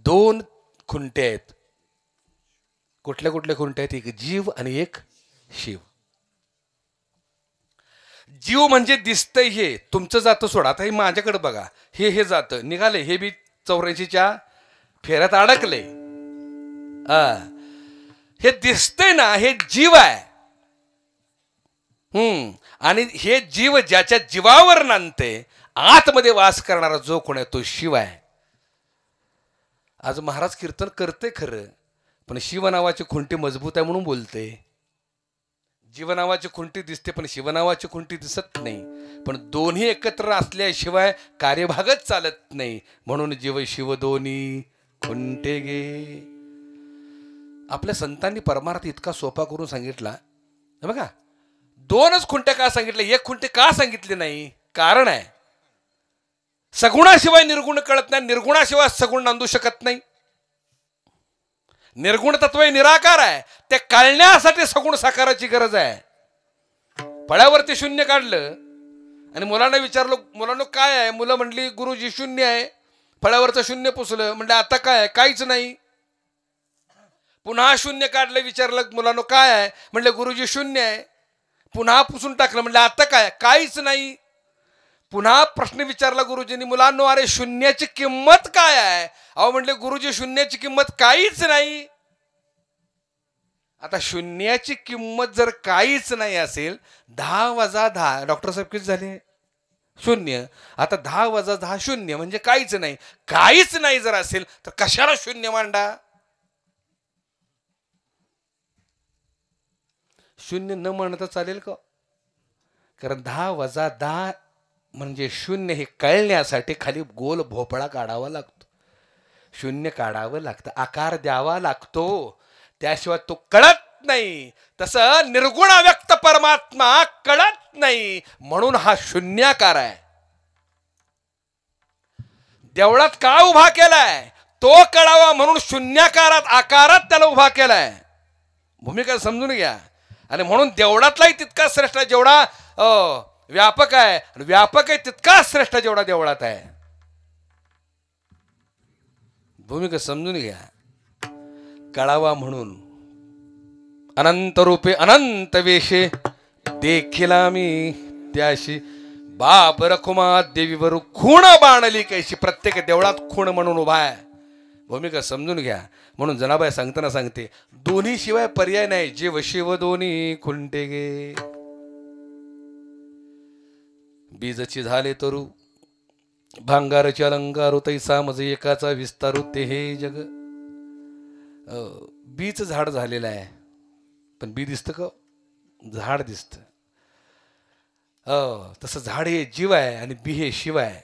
2 खुंटे आहेत. कुठल्या कुठल्या खुंटे आहेत? एक जीव आणि एक शिव. जीव म्हणजे दिसतंय हे तुमचं जातं सोडा. आता हे माझ्याकडे बघा, हे जातं निघाले, हे बी 84च्या फेऱ्यात अडकले. हे दिसतंय ना, हे जीव आहे. आणि हे जीव ज्याच्या जीवावर नांदते, आतमध्ये वास करणारा जो कोण आहे तो शिव आहे. आज महाराज कीर्तन करते खरं, पण शिव नावाची खुंटी मजबूत आहे म्हणून बोलते. जीवनावाची खुंटी दिसते पण शिवनावाची खुंटी दिसत नाही. पण दोन्ही एकत्र असल्याशिवाय कार्यभागच चालत नाही. म्हणून जीव शिव दोन्ही खुंटे गे. आपल्या संतांनी परमार्थ इतका सोपा करून सांगितला बघा. 2च खुंट्या का सांगितले, 1 खुंटे का सांगितले नाही? कारण आहे, सगुणाशिवाय निर्गुण कळत नाही, निर्गुणाशिवाय सगुण नांदू शकत नाही. निर्गुण तत्व निराकार आहे, ते कळण्यासाठी सगुण साकाराची गरज आहे. फळ्यावरती 0 काढलं आणि मुलांना विचारलं, मुलांना काय आहे? मुलं म्हणली गुरुजी 0 आहे. फळ्यावरचं 0 पुसलं, म्हणलं आता काय आहे? काहीच नाही. पुन्हा 0 काढलं, विचारलं मुलांना काय आहे? म्हणलं गुरुजी 0 आहे. पुन्हा पुसून टाकलं, म्हणलं आता काय? काहीच नाही. पुन्हा प्रश्न विचारला गुरुजींनी, मुलांनो अरे 0ची किंमत काय आहे? अहो म्हणले गुरुजी 0ची किंमत काहीच नाही. आता 0ची किंमत जर काहीच नाही असेल, 10 वजा 10 डॉक्टर साहेब किती झाले? 0. आता 10 वजा 10 0 म्हणजे काहीच नाही. काहीच नाही जर असेल तर कशाला 0 मांडा? 0 न म्हणता चालेल का? कारण 10 वजा 10 म्हणजे 0 हे कळण्यासाठी खाली गोल भोपळा काढावा लागतो. 0 काढावं लागतं, आकार द्यावा लागतो, त्याशिवाय तो कळत नाही. तसं निर्गुण अव्यक्त परमात्मा कळत नाही, म्हणून हा शून्याकार आहे. देवळात का उभा केलाय? तो कळावा म्हणून शून्याकारात आकारात त्याला उभा केलाय. भूमिका समजून घ्या. आणि म्हणून देवळातलाही तितका श्रेष्ठ जेवढा व्यापक आहे, व्यापक आहे तितका श्रेष्ठ जेवढा देवळात आहे. भूमिका समजून घ्या. कळावा म्हणून अनंत रूपे अनंत वेशे देखील आम्ही त्याशी बाप रखुमा देवीवर खूण बाणली कैशी. प्रत्येक देवळात खूण म्हणून उभा आहे. भूमिका समजून घ्या. म्हणून जनाबाई सांगताना सांगते, दोन्ही शिवाय पर्याय नाही. जीव शिव दोन्ही खुंटे गे. बीजची झाले तरू भांगारचे अलंकारू तैसा मज एकाचा विस्तारू ते हे जग. बीच झाड झालेलं आहे, पण बी दिसतं का? झाड दिसतं. तसं झाड हे जीव आहे आणि बी हे शिव आहे.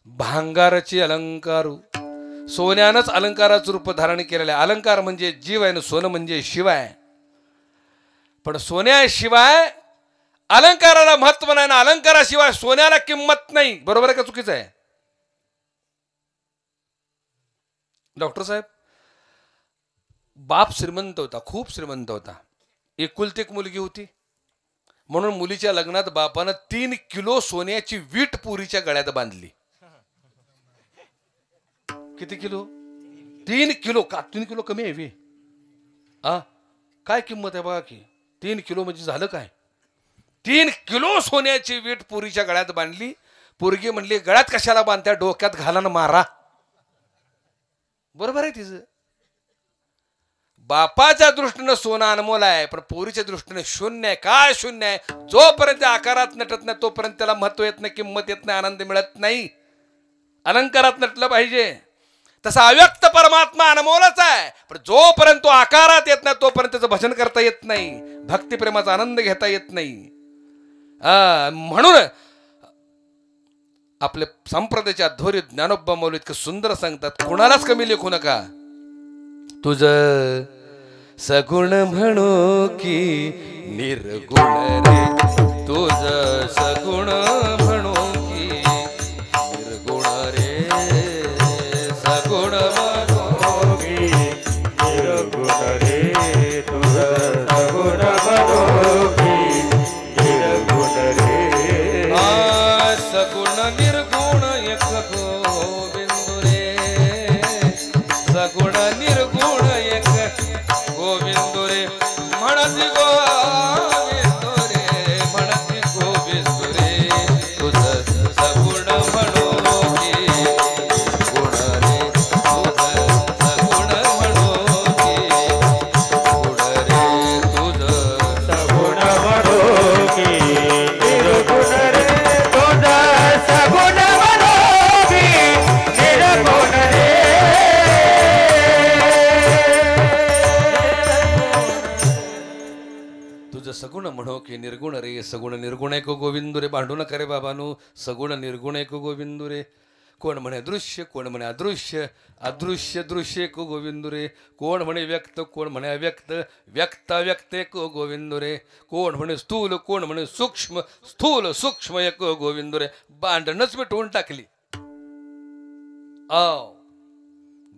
भांगाराचे अलंकारू, सोन्यानंच अलंकाराचं रूप धारण केलेलं आहे. अलंकार म्हणजे जीव आहे आणि सोनं म्हणजे शिव आहे. पण सोन्याशिवाय अलंकाराला महत्व नाही ना, अलंकाराशिवाय सोन्याला किंमत नाही. बरोबर आहे का चुकीचं आहे? डॉक्टर साहेब, बाप श्रीमंत होता, खूप श्रीमंत होता. एकुलती एक मुलगी होती, म्हणून मुलीच्या लग्नात बापानं 3 किलो सोन्याची वीट पुरीच्या गळ्यात बांधली. किती किलो? 3 किलो. का 3 किलो कमी आहे वे? काय किंमत आहे बघा की. 3 किलो म्हणजे झालं काय? 3 किलो सोन्याची वीट पुरीच्या गळ्यात बांधली. पोरगी म्हणली, गळ्यात कशाला बांधत्या? डोक्यात घाला ना मारा. बरोबर आहे तिचं. बापाच्या दृष्टीनं सोनं अनमोल आहे, पण पोरीच्या दृष्टीने शून्य आहे. काय शून्य आहे? जोपर्यंत आकारात नटत नाही तोपर्यंत त्याला महत्व येत नाही, किंमत येत नाही, आनंद मिळत नाही. अलंकारात नटलं पाहिजे. तसा अव्यक्त परमात्मा अनमोलच आहे, पण जोपर्यंत तो आकारात येत नाही तोपर्यंत त्याचं भजन करता येत नाही, भक्तिप्रेमाचा आनंद घेता येत नाही. म्हणून आपले संप्रदायाचे अध्वर्य ज्ञानोबा मौली इतकं सुंदर सांगतात, कोणालाच कमी लेखू नका. तुझ सगुण म्हणू की निर्गुण रे, तुझ सगुण म्हणू की निर्गुण रे, सगुण म्हणू की निर्गुण रे, तुझ निर्गुण एक गोविंद रे म्हणती गोविंद रे म्हणती गोविंद रे तुझ सगुण म्हणो की गुण रे तुझ सगुण म्हणो की गुण रे तुझ सगुण म्हणो की निर्गुण रे तुझ सगुण म्हणो की निर्गुण रे तुझं सगुण म्हणो की निर्गुण रे सगुण निर्गुण एक गोविंद रे भांडू नका रे बाबानू सगुण निर्गुण एक गोविंद रे कोण म्हणे दृश्य कोण म्हणे अदृश्य अदृश्य दृश्य एक गोविंद रे कोण म्हणे व्यक्त कोण म्हणे अव्यक्त व्यक्त व्यक्त एक गोविंद रे कोण म्हणे स्थूल कोण म्हणे सूक्ष्म स्थूल सूक्ष्म एक गोविंद रे भांडणच मिटवून टाकली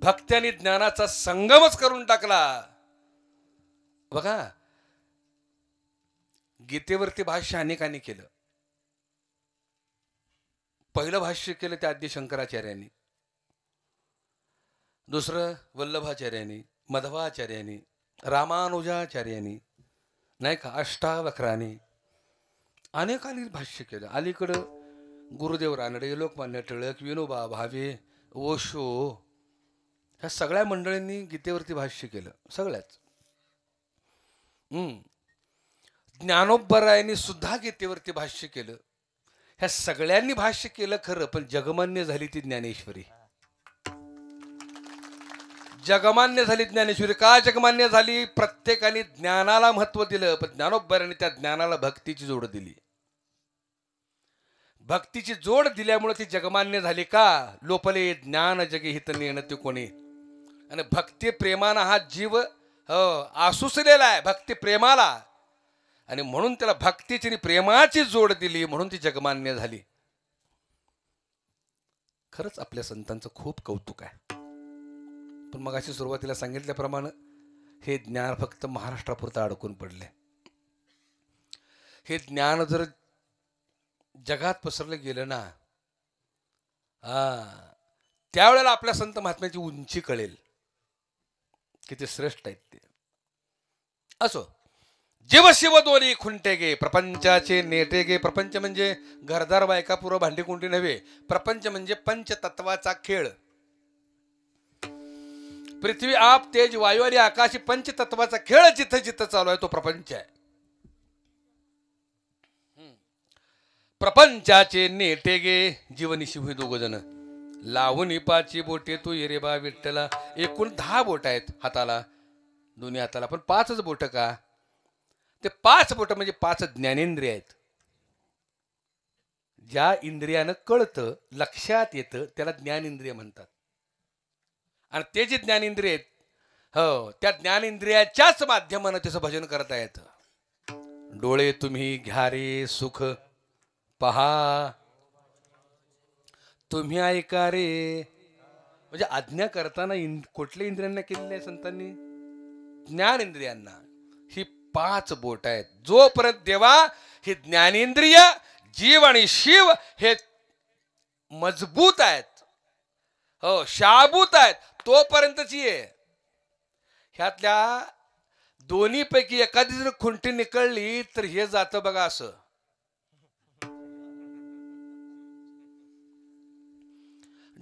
भक्त्याने ज्ञानाचा संगमच करून टाकला बघा गीतेवरती भाष्य अनेकांनी केलं पहिलं भाष्य केलं त्या आद्य शंकराचार्यांनी दुसरं वल्लभाचार्यांनी मध्वाचार्यांनी रामानुजाचार्यांनी नाही का अष्टावक्रांनी अनेकांनी भाष्य केलं अलीकडं गुरुदेव रानडे लोकमान्य टिळक विनोबा भावे ओशो ह्या सगळ्या मंडळींनी गीतेवरती भाष्य केलं सगळ्याच ज्ञानोबरायांनी सुद्धा गीतेवरती भाष्य केलं ह्या सगळ्यांनी भाष्य केलं खरं पण जगमान्य झाली ती ज्ञानेश्वरी जगमान्य झाली ज्ञानेश्वरी का जगमान्य झाली प्रत्येकाने ज्ञानाला महत्व दिलं पण ज्ञानोबरायांनी त्या ज्ञानाला भक्तीची जोड दिली भक्तीची जोड दिल्यामुळे ती जगमान्य झाली का लोपले ज्ञान जगे हित नेणते कोणी आणि भक्ती प्रेमाना हा जीव आसुसलेला आहे भक्ती प्रेमाला आणि म्हणून त्याला भक्तीची आणि प्रेमाची जोड दिली म्हणून ती जगमान्य झाली खरंच आपल्या संतांचं खूप कौतुक आहे पण मग अशी सुरुवातीला सांगितल्याप्रमाणे हे ज्ञान फक्त महाराष्ट्रापुरतं अडकून पडले हे ज्ञान जर जगात पसरलं गेलं ना त्यावेळेला आपल्या संत महात्म्याची उंची कळेल किती श्रेष्ठ आहेत ते असो जीव शिव दोरी खुंटे गे प्रपंचाचे नेटे गे प्रपंच म्हणजे घरदार बायका पुरं भांडी कुंडी नव्हे प्रपंच म्हणजे पंचतत्वाचा खेळ पृथ्वी आप तेज वायू आणि आकाशी पंचतत्वाचा खेळ जिथं जिथं चालू आहे तो प्रपंच आहे प्रपंचाचे नेटे गे जीवनी शिव दोघ जण लावून पाची बोटे तू ये रे बा विठ्ठला एकूण 10 बोट आहेत हाताला दोन्ही हाताला पण 5च बोट का ते 5 बोट म्हणजे 5 ज्ञानेंद्रिय आहेत ज्या इंद्रियानं कळतं लक्षात येतं त्याला ज्ञानेंद्रिय म्हणतात आणि ते जे ज्ञानेंद्रिय आहेत हो त्या ज्ञानेंद्रियाच्याच माध्यमानं त्याचं भजन करता येतं डोळे तुम्ही घ्या रे सुख पहा तुम्ही ऐका रे म्हणजे आज्ञा करताना कुठल्या इंद्रियांना केलेल्या आहे संतांनी ज्ञानेंद्रियांना ही 5 बोट आहेत जोपर्यंत देवा हे ज्ञानेंद्रिय जीव आणि शिव हे मजबूत आहेत हो शाबूत आहेत तोपर्यंतची आहे ह्यातल्या दोन्हीपैकी एखादी जर खुंटी निकळली तर हे जातं बघा असं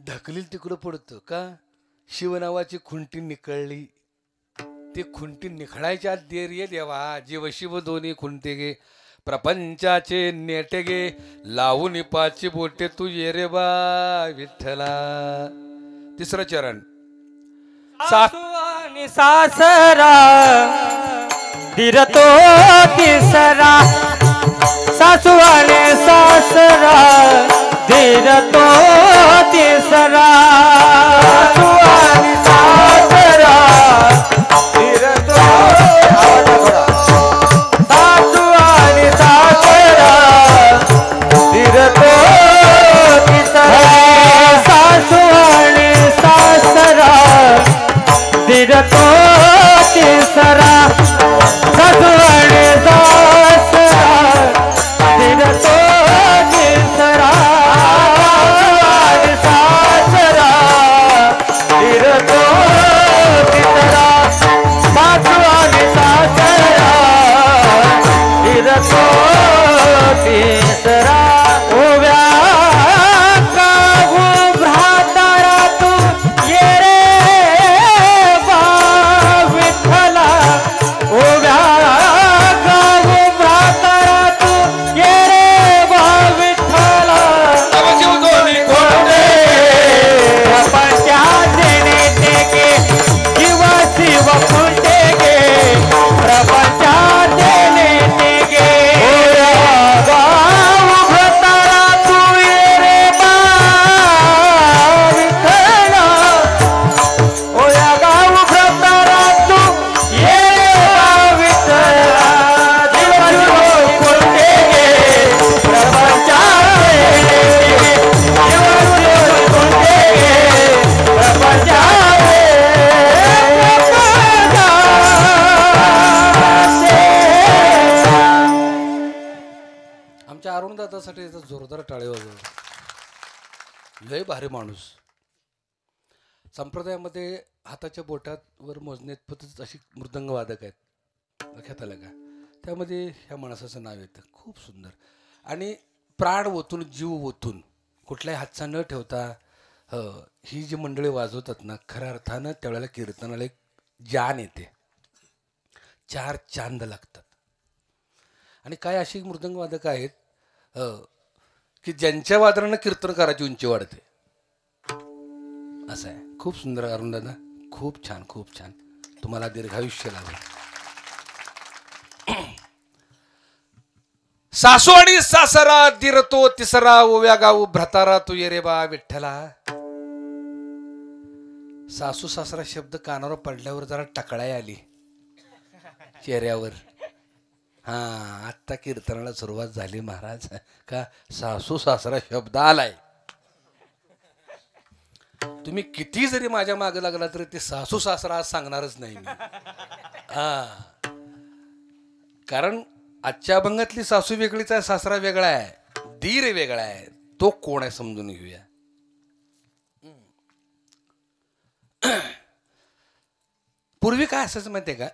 ढकलील तिकडं पडतं का शिव नावाची खुंटी निकळली ती खुंटी निखळायच्या देर ये देवा जीव शिव दोन्ही खुंटे गे प्रपंचाचे नेटे गे लावून पाची बोटे तू ये रे बा विठ्ठला 3रं चरण सासू आणि सासरा दिरतो तिसरा सासू आणि सासरा दिरतो तिसरा सासू आणि सासरा दिरतो सासू आणि सासरा दिरतो तिसरा सासू आणि सासरा दिरतो तिसरा सासू आणि सासरा दिरतो तिसरा आणि सासरा दिरतो दादासाठी याचा जोरदार टाळे वाजव. लय भारी माणूस. संप्रदायामध्ये हाताच्या बोटावर मोजण्यात अशी मृदंग वादक आहेत, लक्षात आलं का? त्यामध्ये ह्या माणसाचं नाव येतं. खूप सुंदर. आणि प्राण ओतून, जीव ओतून, कुठलाही हातचा न ठेवता ही जी मंडळी वाजवतात ना, खऱ्या अर्थानं त्यावेळेला कीर्तनाला एक जान येते. 4 चांद लागतात. आणि काय अशी मृदंगवादक आहेत की ज्यांच्या वादनानं कीर्तनकाराची उंची वाढते. असं आहे. खूप सुंदर अरुण दादा, खूप छान, खूप छान. तुम्हाला दीर्घायुष्य लाभेल. सासू आणि सासरा दिरतो तिसरा, ओव्या गाऊ भ्रतारा तू ये रे बा विठ्ठला. सासू सासरा शब्द कानावर पडल्यावर जरा टकळाई आली चेहऱ्यावर. हा, आत्ता कीर्तनाला सुरुवात झाली महाराज. का सासू सासरा शब्द आलाय. तुम्ही किती जरी माझ्या मागे लागला तरी ते सासू सासरा आज सांगणारच नाही मी. कारण आजच्या अभंगातली सासू वेगळीच आहे, सासरा वेगळा आहे, दीर वेगळा आहे. तो कोण आहे समजून घेऊया. पूर्वी काय असायचं माहितीये का?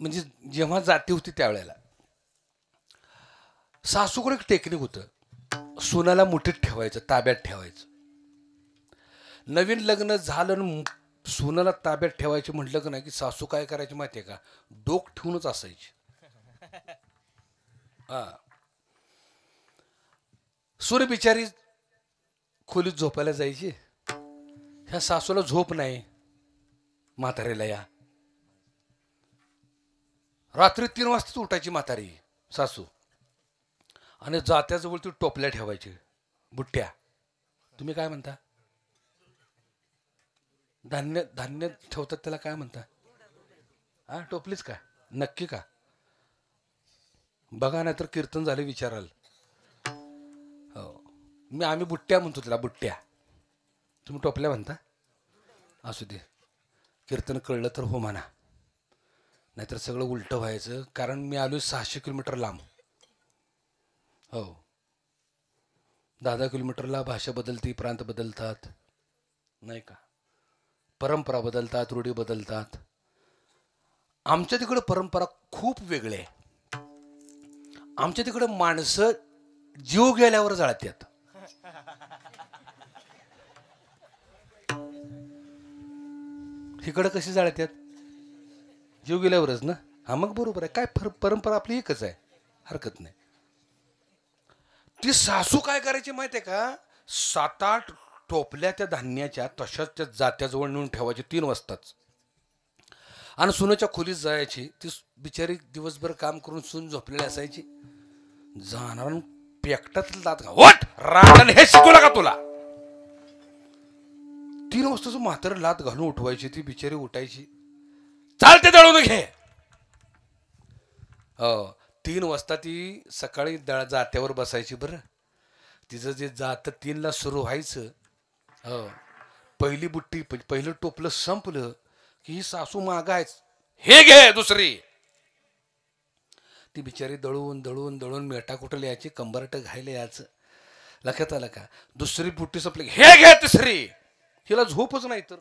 म्हणजे जेव्हा जाती होती त्यावेळेला सासूकडे एक टेक्निक होतं. सुनाला मुठीत ठेवायचं, ताब्यात ठेवायचं. नवीन लग्न झालं, सुनाला ताब्यात ठेवायचे म्हटलं की नाही की सासू काय करायची माहितीये का? डोक ठेवूनच असायची. सून बिचारी खोलीत झोपायला जायची. ह्या सासूला झोप नाही, म्हातारीला या. रात्री 3 वाजताच उठायची म्हातारी सासू आणि जात्याजवळ ती टोपल्या ठेवायची, बुट्ट्या. तुम्ही काय म्हणता? धान्य धान्य ठेवतात त्याला काय म्हणता? हा, टोपलीच का? नक्की का? बघा नाही तर कीर्तन झाले विचाराल. हो, आम्ही बुट्ट्या म्हणतो त्याला, बुट्ट्या. तुम्ही टोपल्या म्हणता? असू दे, कीर्तन कळलं तर हो म्हणा, नाहीतर सगळं उलटं व्हायचं. कारण मी आलोय 600 किलोमीटर लांब. हो, 10 किलोमीटरला भाषा बदलती, प्रांत बदलतात, नाही का? परंपरा बदलतात, रूढी बदलतात. आमच्या तिकडं परंपरा खूप वेगळी आहे. आमच्या तिकडं माणसं जीव गेल्यावर जाळतात. इकडं कशी जाळतात? जीव गेल्यावरच ना. हा, मग बरोबर आहे. काय परंपरा आपली एकच आहे, हरकत नाही. ती सासू काय करायची माहिती आहे का? 7-8 टोपल्या त्या धान्याच्या तशाच त्या जात्याजवळ नेऊन ठेवायची 3 वाजताच. आणि सुनेच्या खोलीत जायची. ती बिचारी दिवसभर काम करून सून झोपलेली असायची. जाणार पेकटात लात घालून, रांडण हे शिकवलं का तुला? 3 वाजताच म्हातारं लात घालून उठवायची. ती बिचारी उठायची, चालते दळून घे. हो, 3 वाजता ती सकाळी जात्यावर बसायची. बरं, तिचं जे जात 3ला सुरू व्हायचं. हो, पहिली बुट्टी, पहिलं टोपलं संपलं की ही सासू मागायच, हे घे दुसरी. ती बिचारी दळून दळून दळून मेटा कुठं यायची, कंबरट घायला यायचं. लक्षात आलं का? दुसरी बुट्टी संपली, हे घे तिसरी. हिला झोपच नाही तर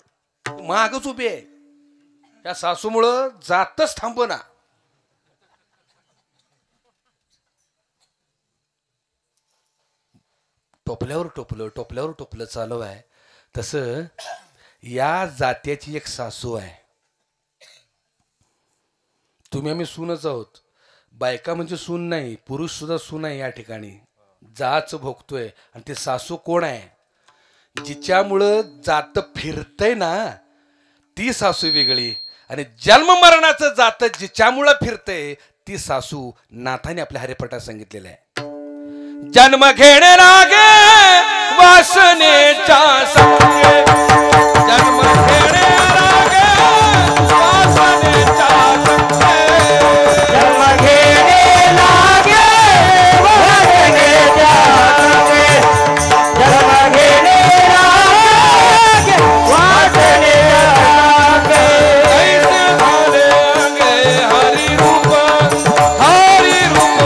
मागच उभी आहे. या सासूमुळं जातच थांबना. टोपल्यावर टोपलं, टोपल्यावर टोपलं चालू आहे. तसं या जात्याची एक सासू आहे. तुम्ही आम्ही सूनच आहोत. बायका म्हणजे सून नाही, पुरुष सुद्धा सून आहे. या ठिकाणी जाच भोगतोय. आणि ती सासू कोण आहे? जिच्यामुळं जात फिरतय ना, ती सासू वेगळी. आणि जन्म मरणाचं जात जिच्यामुळं फिरतय ती सासू नाथाने आपल्या हरिपाठात सांगितलेलं आहे. जन्म घेणे लागे वासनेच्या संगे, जन्म घेणे लागे वासनेच्या संगे, जन्म घेणे लागे वासनेच्या संगे, जन्म घेणे लागे वासनेच्या संगे. ऐसे झाले अंगे हरी रूप, हरी रूप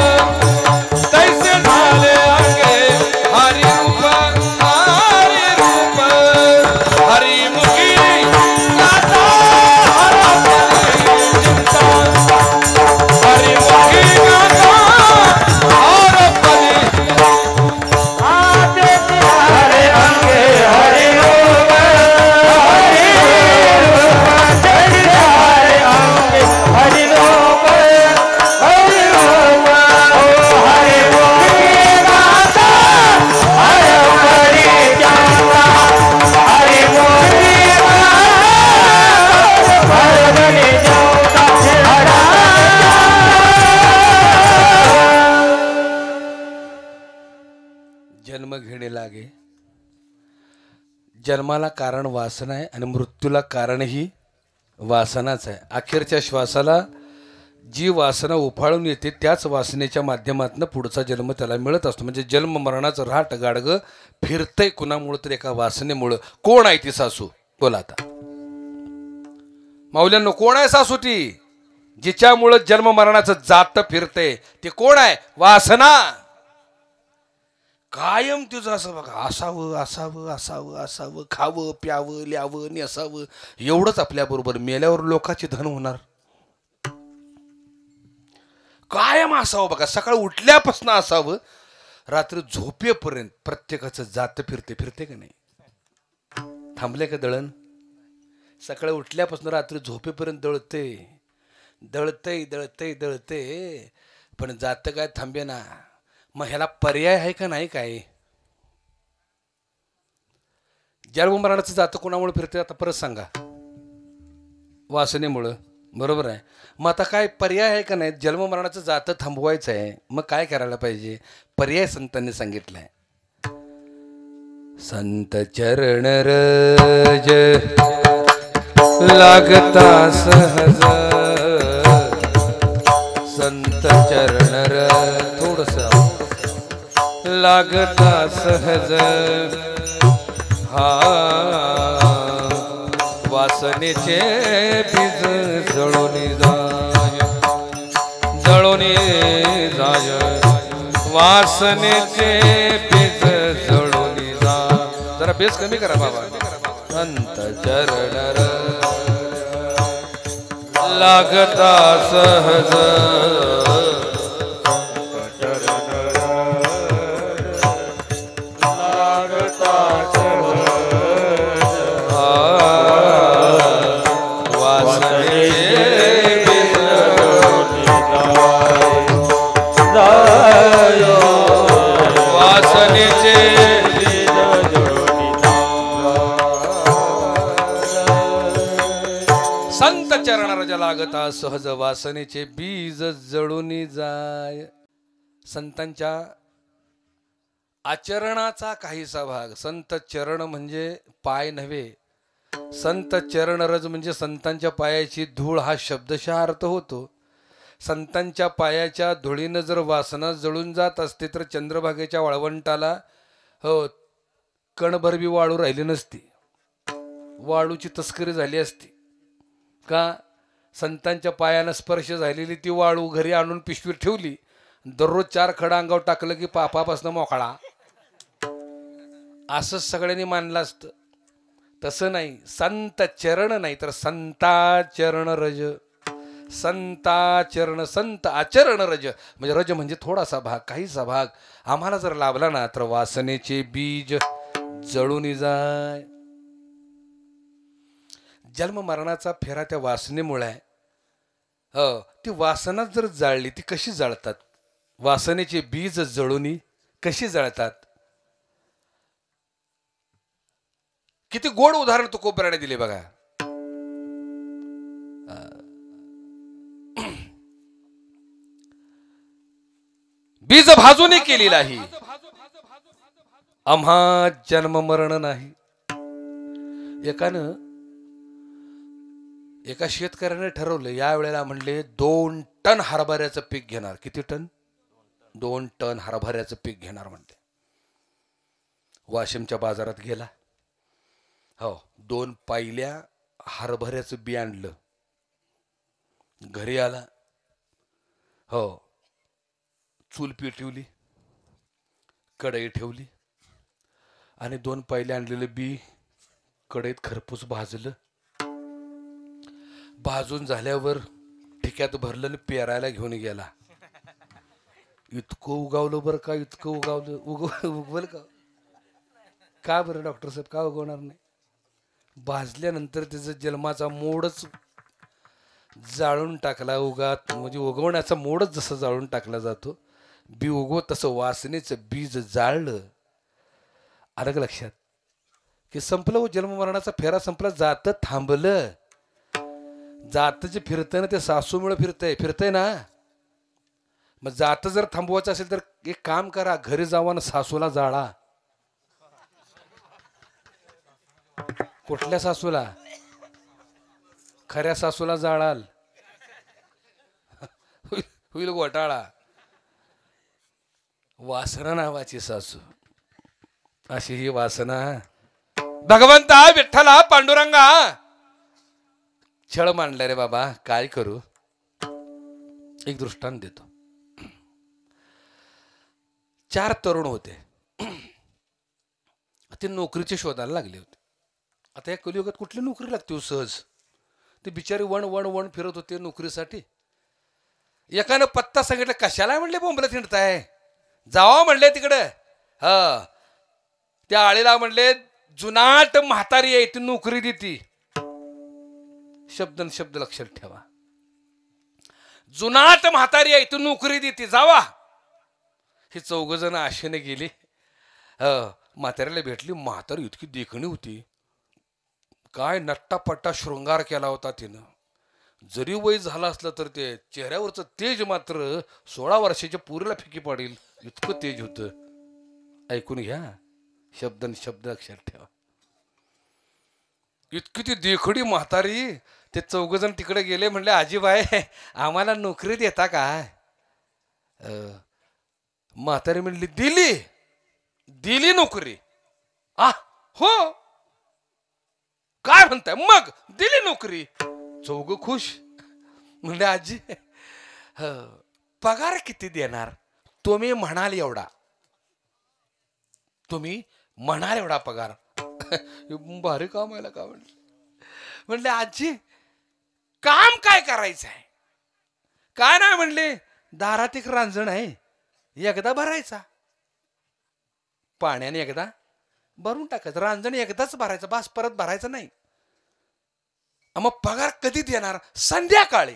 जन्माला कारण वासना आहे आणि मृत्यूला कारणही वासनाच आहे. अखेरच्या श्वासाला जी वासना उफाळून येते त्याच वासनेच्या माध्यमातून पुढचा जन्म त्याला मिळत असतो. म्हणजे जन्म मरणाचं राट गाडगं फिरतंय कुणामुळं तर एका वासनेमुळं. कोण आहे ती सासू? बोला आता माऊल्यांनो, कोण आहे सासू ती जिच्यामुळं जन्म मरणाचं जात फिरतंय? ते कोण आहे? वासना. कायम तुझं असं बघा, असावं असावं असावं असावं, खावं प्यावं ल्यावं नेसावं, एवढंच आपल्याबरोबर. मेल्यावर लोकांची धन होणार. कायम असावं बघा, सकाळी उठल्यापासून असावं, रात्री झोपेपर्यंत प्रत्येकाचं जात फिरते का नाही? थांबले का दळण? सकाळी उठल्यापासून रात्री झोपेपर्यंत दळते, पण जात काय थांबे ना. मग ह्याला पर्याय आहे का नाही? काय जन्म मरणाचं जातं कोणामुळे फिरते? आता परत सांगा. वासनेमुळं. बरोबर आहे. मग आता काय पर्याय आहे का नाही? जन्म मरणाचं जातं थांबवायचं आहे, मग काय करायला पाहिजे? पर्याय संतांनी सांगितलाय. संत चरण रज लागता सहज, संत चरण रज थोडस लागता सहज, हा वासनेचे बीज जळून जाय, वासनेचे बीज जळून जाय. जरा बेस कमी करा बाबा. संत चरण लागता सहज, संत चरण रज लागता सहज, वासनेचे बीज जळून जाय. संतांच्या आचरणाचा काहीसा भाग. संत चरण म्हणजे पाय नव्हे, संत चरण रज म्हणजे संतांच्या पायाची धूळ हा शब्दशः अर्थ होतो. संतांच्या पायाच्या धुळीनं जर वासना जळून जात असते तर चंद्रभागेच्या वाळवंटाला हो कणभर बी वाळू राहिली नसती, वाळूची तस्करी झाली असती. का? संतांच्या पायानं स्पर्श झालेली ती वाळू घरी आणून पिशवीत ठेवली, दररोज 4 खडा अंगावर टाकलं की पापापासनं मोकळा, असंच सगळ्यांनी मानलं असतं. तसं नाही. संत चरण नाही तर संताचरण रज. संताचरण, संत आचरण रज म्हणजे रज म्हणजे थोडासा भाग, काहीसा भाग आम्हाला जर लाभला ना तर वासनेचे बीज जळून जाय. जन्म मरणाचा फेरा त्या वासनेमुळे आहे. ती वासना जर जाळली, ती कशी जाळतात? वासनेचे बीज जळून कशी जाळतात? किती गोड उदाहरण तुकोबराने दिले बघा. बीज भाजून केलेला ही आम्हा जन्म मरण नाही. एका शेतकऱ्याने ठरवलं, या वेळेला म्हणले 2 टन हरभऱ्याचं पीक घेणार. किती टन? 2 टन हरभऱ्याचं पीक घेणार म्हणते. वाशिमच्या बाजारात गेला, 2 पायल्या हरभऱ्याचं बी आणलं. घरी आला, चूल पेटवली, कढई ठेवली आणि 2 पायले आणलेलं बी कढईत खरपूस भाजलं. भाजून झाल्यावर ठिक्यात भरलं आणि पेरायला घेऊन गेला. इतकं उगावलं बरं का, इतकं उगावलं. उगवल का? का बरं डॉक्टर साहेब, का उगवणार नाही? भाजल्यानंतर त्याचा जन्माचा मोडच जाळून टाकला. म्हणजे उगवण्याचा मोडच जसं जाळून टाकला जातो, बी उगवत तसं वासनेचं बीज जाळलं. अलग लक्षात की संपलं जन्म मरणाचा फेरा संपला. जात थांबलं. जात जे फिरतंय ना ते सासूमुळे फिरतंय ना. मग जात जर थांबवायचं असेल तर एक काम करा, घरी जावा ना सासूला जाळा. कुठल्या सासूला? खऱ्या सासूला जाळाल होईल घोटाळा. वासना नावाची सासू, अशी ही वासना. भगवंता विठ्ठला पांडुरंगा छळ मांडला रे बाबा, काय करू? एक दृष्टांत देतो. 4 तरुण होते, ते नोकरीचे शोधायला लागले होते. आता या कलियुगात कुठली नोकरी लागते हो सहज? ते बिचारे वन वन वन फिरत होते नोकरीसाठी. एकानं पत्ता सांगितलं, कशाला म्हणले बोंबलत हिंडताय, जावा म्हणले तिकडे. त्या आळीला म्हणले जुनाट म्हातारी आहे ती नोकरी देती. शब्द शब्द लक्षात ठेवा, जुनाट म्हातारी आहे ती नोकरी देती, जावा. ही 4 जण आशेने गेली. म्हाताऱ्याला भेटली. म्हातारी इतकी देखणी होती, काय नट्टापट्टा शृंगार केला होता तिनं. जरी वय झालं असलं तर ते चेहऱ्यावरचं तेज मात्र 16 वर्षाच्या पोरीला फिकी पाडील इतकं तेज होतं. ऐकून घ्या, शब्द शब्द लक्षात ठेवा. इतकी ती देखडी म्हातारी. ते 4 जण तिकडे गेले, म्हणले आजीबाई आम्हाला नोकरी देता का? म्हातारी म्हणली दिली, दिली नोकरी. हो, काय म्हणताय? मग दिली नोकरी. 4 खुश. म्हणले आजी पगार किती देणार? तुम्ही म्हणाल एवढा, तुम्ही म्हणाल एवढा पगार. भारी काम आहे का? म्हणले आजी काम काय करायचं आहे? काय नाही म्हणले, दारात एक रांजण आहे, एकदा भरायचा, पाण्याने एकदा भरून टाकायचं. रांजण एकदाच भरायचं, बास, परत भरायचं नाही. मग पगार कधी देणार? संध्याकाळी.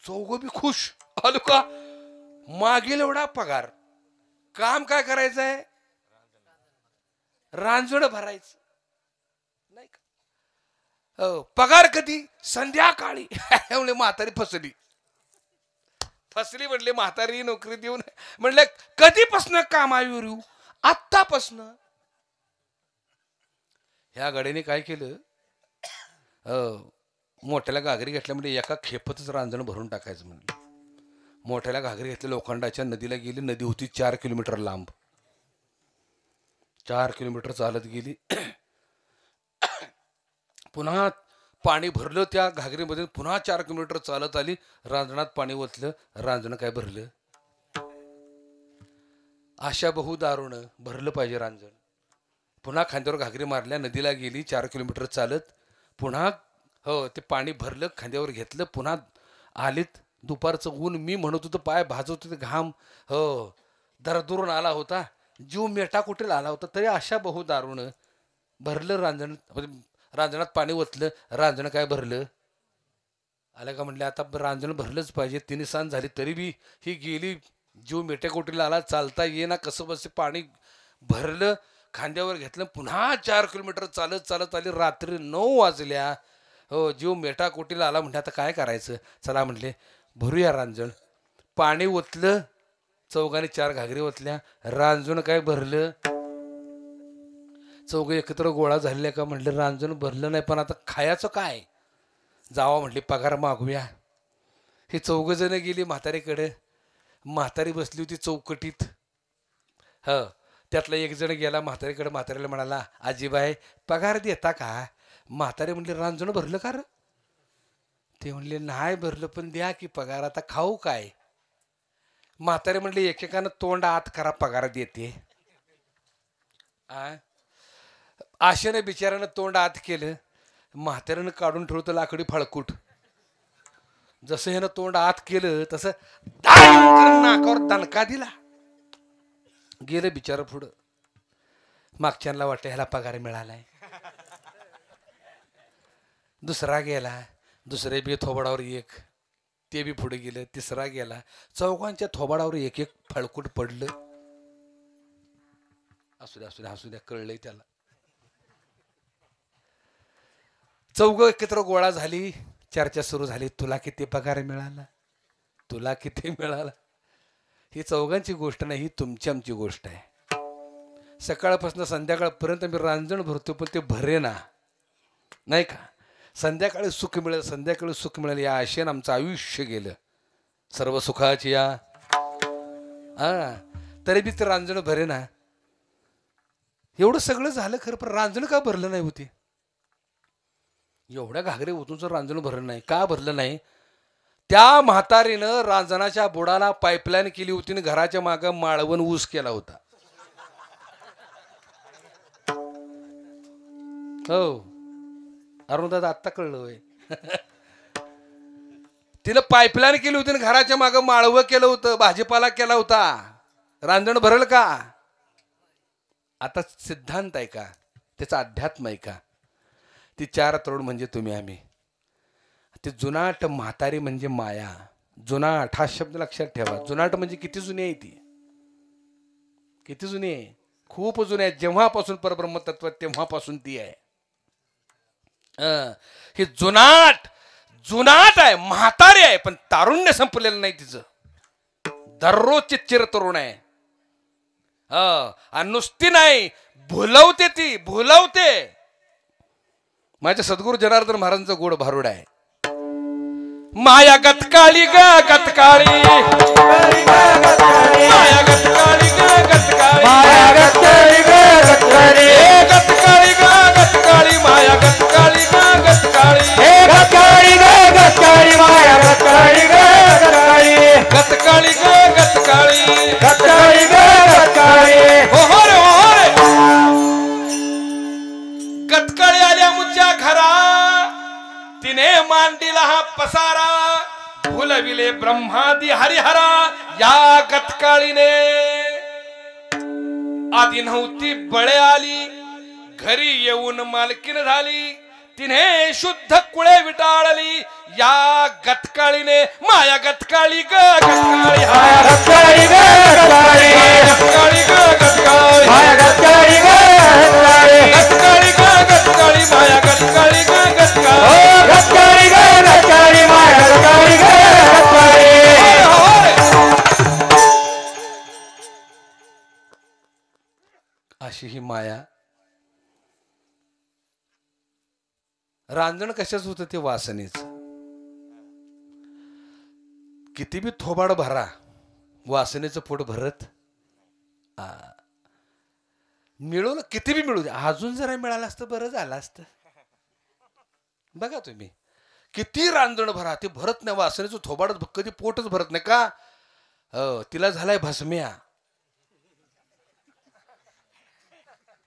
4 बी खुश. आलो का? मागील एवढा पगार. काम काय करायचंय? रांजण भरायचं नाही का? पगार कधी? संध्याकाळी. म्हणले म्हातारी फसली. फसली म्हणले म्हातारी नोकरी देऊन. म्हणले कधीपासून कामावर येऊ? आत्तापासून. ह्या गाडीने काय केलं, मोठ्याला घागरी घेतल्या म्हणजे एका खेपतच रांजण भरून टाकायचं म्हणलं. मोठ्याला घागरी घेतल्या, लोखंडाच्या नदीला गेली. नदी होती 4 किलोमीटर लांब. 4 किलोमीटर चालत गेली. पुन्हा पाणी भरलं त्या घागरीमध्ये. पुन्हा 4 किलोमीटर चालत आली. रांजणात पाणी ओतलं. रांजण काय भरलं? आशा बहु दारुण भरलं पाहिजे रांजण. पुन्हा खांद्यावर घागरी मारल्या, नदीला गेली 4 किलोमीटर चालत. पुन्हा ते पाणी भरलं, खांद्यावर घेतलं. पुन्हा आलीत. दुपारचं ऊन, मी म्हणत होतो पाय भाजवत होते, घाम दरदुरून आला होता, जीव मेटा कुठे आला होता. तरी आशा बहु दारुण भरलं रांजण. रांजणात पाणी ओतलं. रांजण काय भरलं? आलं का? म्हणले आता रांजण भरलंच पाहिजे. 3 सांज झाली तरी बी ही गेली, जीव मेट्याकोटीला आला, चालता ये ना कसं बस. पाणी भरलं, खांद्यावर घेतलं. पुन्हा 4 किलोमीटर चालत चालत आली. रात्री 9 वाजल्या. जीव मेटाकोटीला आला. म्हणले आता काय करायचं? चला म्हणले भरूया रांजण. पाणी ओतलं. 4घांनी 4 घागरी ओतल्या. रांजण काय भरलं? 4 एकत्र गोळा झालेल्या का? म्हणले रांजण भरलं नाही, पण आता खायचं काय? जावा म्हणले पगार मागूया. हे 4 जण गेली म्हातारीकडे. म्हातारी बसली होती चौकटीत. त्यातला एक जण गेला म्हातारीकडे. म्हातारीला म्हणाला आजीबाई पगार देता का? म्हातारी म्हणले रांजण भरलं का रे? ते म्हणले नाही भरलं, पण द्या की पगार, आता खाऊ काय? म्हातारी म्हणले एकेकानं तोंड आत करा, पगार देते. आशेने बिचाऱ्यानं तोंड आत केलं. म्हाताऱ्यानं काढून ठेवतं लाकडी फळकूट. जसं ह्यानं तोंड आत केलं तसं नाकावर दणका दिला. गेलं बिचारं पुढं. मागच्यांना वाटलं ह्याला पगार मिळालाय. दुसरा गेला. दुसरे बी थोबाडावर एक, ते बी पुढे गेलं. तिसरा गेला. 4घांच्या थोबाडावर एक एक फळकूट पडलं. असू द्या असू द्या असू द्या, कळलंय त्याला. 4 एकत्र गोळा झाली. चर्चा सुरू झाली. तुला किती पगार मिळाला? तुला किती मिळाला? ही 4घांची गोष्ट नाही, ही तुमची आमची गोष्ट आहे. सकाळपासून संध्याकाळपर्यंत मी रांजण भरतो पण ते भरे ना नाही का. संध्याकाळी सुख मिळेल संध्याकाळी सुख मिळेल या आशेनं आमचं आयुष्य गेलं सर्व सुखाची या तरी बी ते रांजण भरे ना. एवढं सगळं झालं खरं पण रांजण का भरलं नाही होती. एवढ्या घागरे ओतून रांजण भरलं नाही का भरलं नाही. त्या म्हातारीनं रांजणाच्या बुडाला पाईपलाईन केली होती आणि घराच्या मागं माळवण ऊस केला होता. हो अरुणदादा आत्ता कळलं होय. तिनं पाईपलाईन केली होती आणि घराच्या मागं माळवं केलं होतं भाजीपाला केला होता. रांजण भरल का. आता सिद्धांत आहे का त्याचा अध्यात्म आहे का. ती 4 तरुण म्हणजे तुम्ही आम्ही. ते जुनाट म्हातारी म्हणजे माया. जुनाट हा शब्द लक्षात ठेवा. जुनाट म्हणजे किती जुनी आहे ती. किती जुनी आहे. खूप जुनी आहे. जेव्हापासून परब्रह्मतत्व तेव्हापासून ती आहे. हे जुनाट जुनाट आहे म्हातारी आहे पण तारुण्य संपलेलं नाही तिचं. दररोजची चिर तरुण आहे. आणि नुसती नाही भुलवते ती भुलवते. माझ्या सद्गुरू जनार्दन महाराजांचं गोड भारुड आहे. माया गतकाळी ग गतकाळी माया गतकाळी ग गतकाळी माया गतकाळी ग गतकाळी गतकाळी ग गतकाळी माया गतकाळी ग गतकाळी गतकाळी ग गतकाळी माया गतकाळी ग गतकाळी गतकाळी ग गतकाळी गतकाळी ग गतकाळी हो रे गतकाळी आल्या मुच्या घरा तिने मांडीला हा पसारा फुलविले ब्रह्मादी हरिहरा. या गतकाळीने आधी नव्हती बळे आली घरी येऊन मालकीन झाली. तिने शुद्ध कुळे विटाळली. या गतकाळीने माया गतकाळी ग गतकाळी माया गतकाळी ग गतकाळी गतकाळी ग गतकाळी माया गतकाळी ग गतकाळी गतकाळी ग गतकाळी माया गतकाळी ग गतकाळी गतकाळी ग गतकाळी माया गतकाळी ग गतकाळी. अशी ही माया. रांजण कशाच होतं ते वासनेच. किती बी थोबाड भरा वासनेचं पोट भरत मिळवलं किती बी मिळू दे. अजून जरा मिळालं असतं बरं झालं असतं. बघा तुम्ही किती रांजण भरा ते भरत नाही. वासनेचं थोबाडच कधी पोटच भरत नाही का. तिला झालाय भस्म्या.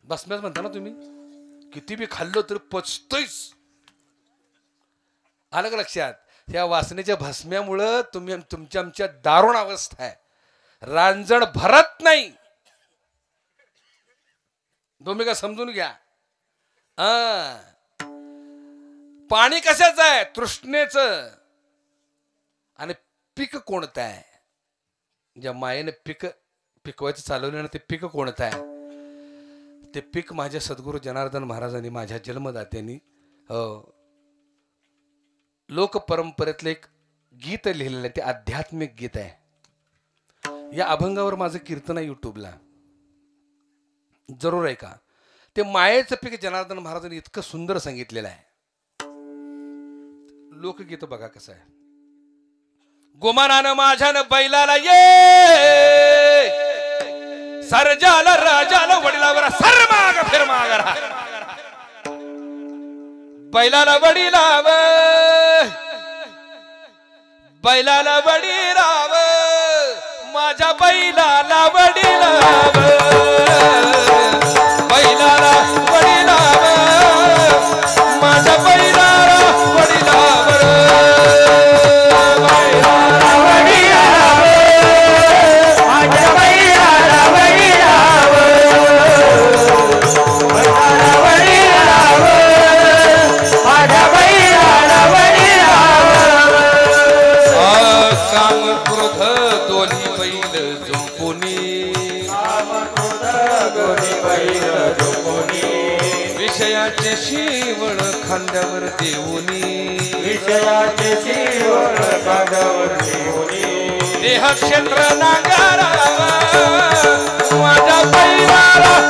भस्म्याच म्हणता ना तुम्ही. किती बी खाल्लं तर पचतोयच. आलं का लक्षात. त्या वासनेच्या भस्म्यामुळं तुम्ही आमच्या दारुण अवस्था आहे. रांजण भरत नाही. तुम्ही का समजून घ्या. पाणी कशाचं आहे तृष्णेचं. आणि पीक कोणतं आहे. ज्या मायेने पिकवायचं चालवलं ना ते पीक कोणतं आहे. ते पीक माझ्या सद्गुरू जनार्दन महाराजांनी माझ्या जन्मदात्यांनी लोक परंपरेतलं एक गीत लिहिलेलं आहे. ते आध्यात्मिक गीत आहे. या अभंगावर माझं कीर्तन आहे युट्यूबला जरूर आहे का. ते मायेचं पीक जनार्दन महाराजांनी इतकं सुंदर सांगितलेलं आहे. लोकगीत बघा कसं आहे. गोमानानं माझ्यानं बैलाला ये सरजाला राजाला वडिलावर सर माग फिर मागरा. बैलाला वडिलाव बैलाला वडिलाव माझ्या बैलाला वडिलाव बैलाला वडिलाव माझ्या बैलाला वडिलाव बैलाला वडिलाव माझ्या बैलाला वडिलाव बैलाला वडिलाव माझ्या बैलाला वडिलाव. काम क्रोध दोन्ही बैल झोपुनी विषयाचे शिवण खांद्यावर देऊनी विषयाचे शिवण खांद्यावर देऊनी देह क्षेत्र नांगरावा माझ्या बैला बैलाला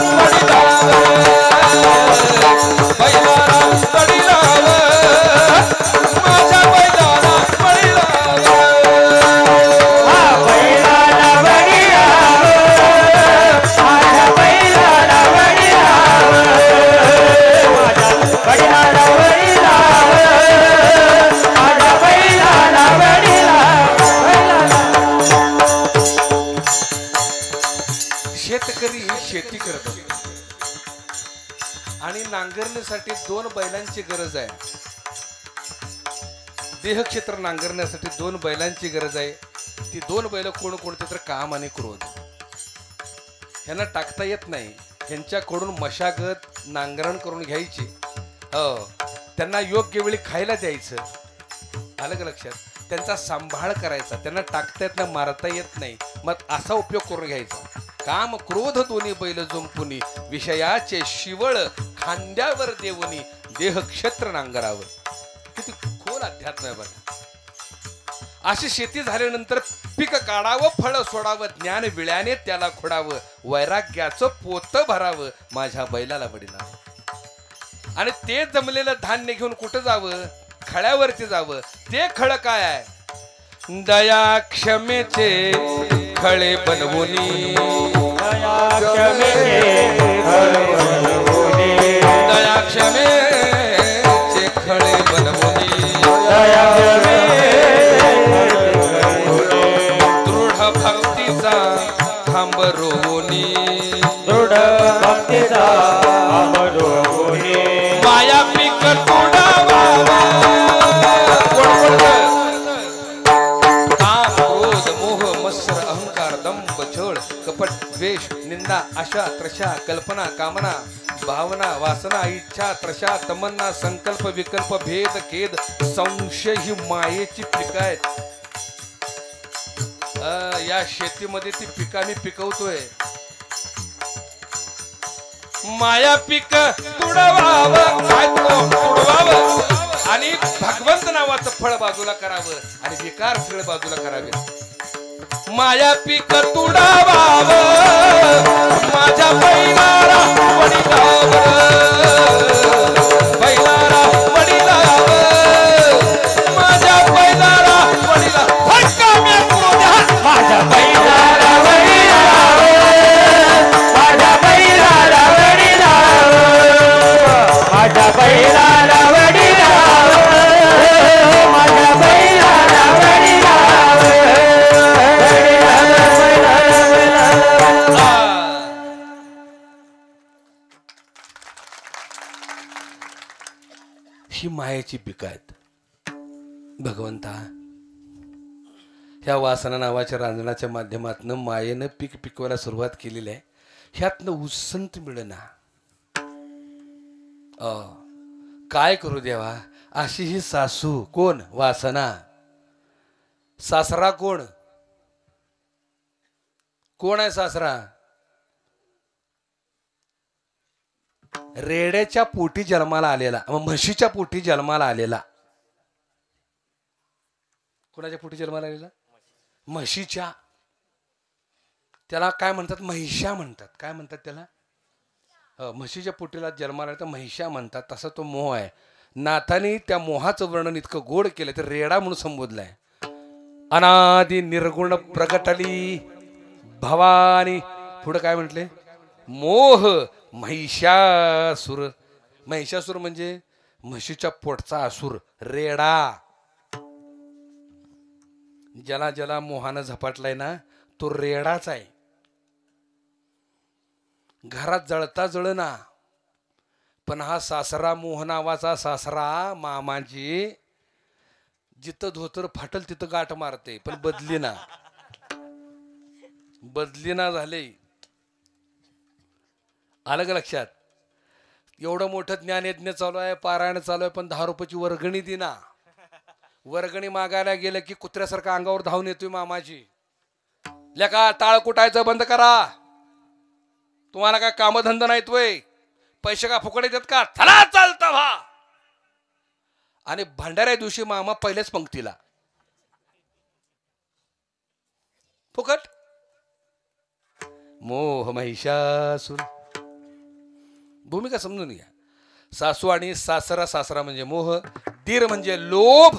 शेतकरी शेती करत असतो आणि नांगरणीसाठी 2 बैलांची गरज आहे. देहक्षेत्र नांगरण्यासाठी 2 बैलांची गरज आहे. ती 2 बैल कोणकोणते तर काम आणि क्रोध. ह्यांना टाकता येत नाही. ह्यांच्याकडून मशागत नांगरण करून घ्यायची. त्यांना योग्य वेळी खायला द्यायचं. आलं का लक्षात? त्यांचा सांभाळ करायचा. त्यांना टाकता येत नाही, मारता येत नाही. मग असा उपयोग करून घ्यायचा. काम क्रोध दोन्ही बैल जुंपुनी विषयाचे शिवळ खांद्यावर देवनी देह क्षेत्र नांगरावर. किती खोल अध्यात्म आहे बघा. अशी शेती झाल्यानंतर पीक काढावं, फळ सोडावं, ज्ञान विळ्याने त्याला खोडावं, वैराग्याचं पोत भरावं, माझ्या बैलाला वडिलावं. आणि ते जमलेलं धान्य घेऊन कुठं जावं? खळ्यावरती जावं. ते खळ काय आहे? दया क्षमेचे खळे बनवूनी, दया क्षमेचे खळे बनवूनी, दृढ भक्तीचा खांब रोवूनी, माया पीक तोडावा, कपट, द्वेष, निंदा, आशा, त्रशा, कल्पना, कामना, भावना, वासना, इच्छा, त्रशा, तमन्ना, संकल्प, विकल्प, भेद, खेद, संशय ही मायेची पिकं आहेत. या शेतीमध्ये ती पिकं आम्ही पिकवतोय. माया पीक तुडवावं, आणि भगवंत नावाचं फळ बाजूला करावं आणि विकार फळ बाजूला करावे. माया पीक तुडावावं, माझ्या बैलाला वडिलावर, बैलाला वडिलावर, माझ्या बैलाला वडिला, फटका मी करू द्या, माझ्या बैलाला वडिलावर, माझ्या बैलाला वडिलावर, माझ्या बैलाला वडिलावर, माझ्या बैलाला वडिलावर. ही मायेची पिकं आहेत. भगवंता, ह्या वासना नावाच्या रांजणाच्या माध्यमातून मायेनं पीक पिकवायला सुरुवात केलेली आहे. ह्यातनं उसंत मिळेना. काय करू देवा? अशी ही सासू कोण? वासना. सासरा कोण? कोण आहे सासरा? रेड्याच्या पोटी जन्माला आलेला, म्हशीच्या पोटी जन्माला आलेला. कोणाच्या पोटी जन्माला आलेला? म्हशीच्या. त्याला काय म्हणतात? महिषा म्हणतात. काय म्हणतात त्याला? म्हशीच्या पोटीला जन्माला तर महिषा म्हणतात. तसा तो मोह आहे. नाथाने त्या मोहाचं वर्णन इतकं गोड केलं तर रेडा म्हणून संबोधलाय. अनादि निर्गुण प्रगटली भवानी. पुढे काय म्हटले? मोह महिषासुर. महिषासुर म्हणजे म्हशीच्या पोटचा असुर, रेडा. ज्याला ज्याला मोहानं झपाटलाय ना तो रेडाच आहे. घरात जळता जळना, पण हा सासरा, मोह नावाचा सासरा मामाजी, जिथं धोतर फाटल तिथं गाठ मारते, पण बदलीना झाले. आलं का लक्षात? एवढं मोठं ज्ञानयज्ञ चालू आहे, पारायण चालू आहे, पण 10 रुपयाची वर्गणी दिना. वर्गणी मागायला गेलं की कुत्र्यासारखा अंगावर धावून येतोय मामाजी. लेका, टाळ कुटायचं बंद करा. तुम्हाला काय कामधंदा नाहीत वय? पैसे का फुकट येतात का? चला चालता व्हा. आणि भंडाऱ्या दिवशी मामा पहिल्याच पंक्तीला फुकट. मोह महिषासुर. भूमिका समजून घ्या. सासू आणि सासरा. सासरा म्हणजे मोह, दीर म्हणजे लोभ.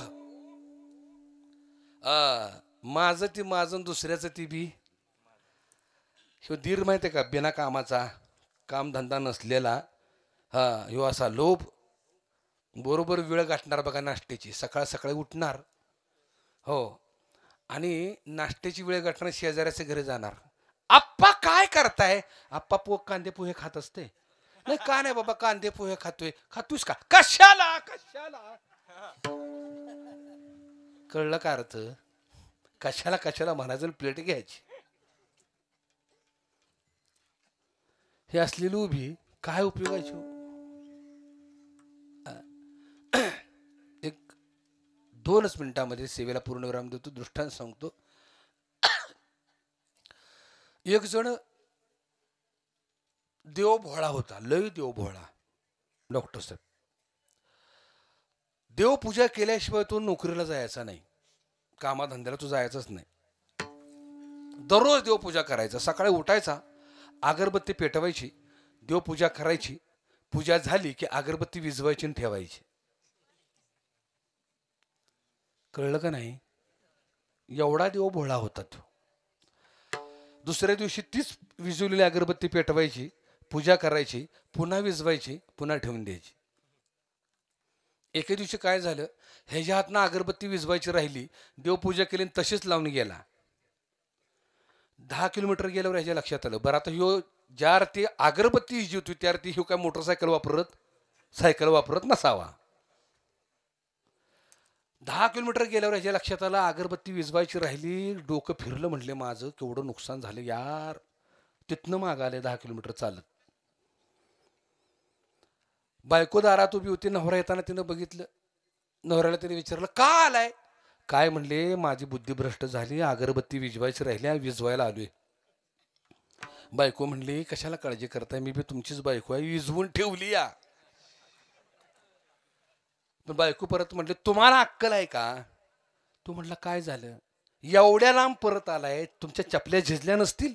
माझं ती माझं, दुसऱ्याचं ती बी. ह्यो दीर माहिती आहे का, बिना कामाचा, कामधंदा नसलेला. ह्यो असा लोभ. बरोबर वेळ गाठणार बघा नाश्त्याची. सकाळ सकाळी उठणार. हो, आणि नाश्त्याची वेळ गाठणार, शेजाऱ्याच्या घरी जाणार. आप्पा काय करताय? आप्पा कांदे पोहे खात असते. नाही का नाही बाबा, कांदे पोहे खातोय. खातोस का? कशाला कशाला? कळलं का अर्थ? कशाला कशाला म्हणायचं, प्लेट घ्यायची. हे असलेली उभी काय उपयोगाची? एक 2च मिनिटामध्ये सेवेला पूर्णविराम देतो. दृष्टांत सांगतो. एक जण देव भोळा होता, लय देव भोळा. डॉक्टर साहेब, देवपूजा केल्याशिवाय तो नोकरीला जायचा नाही, कामाधंद्याला तो जायचाच नाही. दररोज देवपूजा करायचा. सकाळी उठायचा, अगरबत्ती पेटवायची, देवपूजा करायची. पूजा झाली की अगरबत्ती विझवायची आणि ठेवायची. कळलं का नाही? एवढा देव भोळा होता तो. दुसऱ्या दिवशी तीच विझवलेली अगरबत्ती पेटवायची, पूजा करायची, पुन्हा विझवायची, पुन्हा ठेवून द्यायची. एके दिवशी काय झालं, ह्याच्या हातनं अगरबत्ती विझवायची राहिली, देवपूजा केली आणि तशीच लावून गेला. 10 किलोमीटर गेल्यावर ह्याच्या लक्षात आलं, बरं आता ह्यो ज्या अर्थी अगरबत्ती हिजी होती त्या अर्थी ह्यो काय मोटरसायकल वापरत नसावा. 10 किलोमीटर गेल्यावर ह्याच्या लक्षात आलं, अगरबत्ती विझवायची राहिली. डोकं फिरलं. म्हटले माझं केवढं नुकसान झालं यार. तिथनं माग आले 10 किलोमीटर चालत. बायको दारात उभी होती. नवरा येताना तिनं बघितलं. नवऱ्याला तिने विचारलं, का आलाय? काय म्हणले, माझी बुद्धी भ्रष्ट झाली, अगरबत्ती विझवायची राहिली, विझवायला आलोय. बायको म्हणली, कशाला काळजी करताय, मी बी तुमचीच बायको आहे, विझवून ठेवली या. पण बायको परत म्हटली, तुम्हाला अक्कल आहे का? तो म्हटला, काय झालं? एवढ्या लांब परत आलाय, तुमच्या चपल्या झिजल्या नसतील?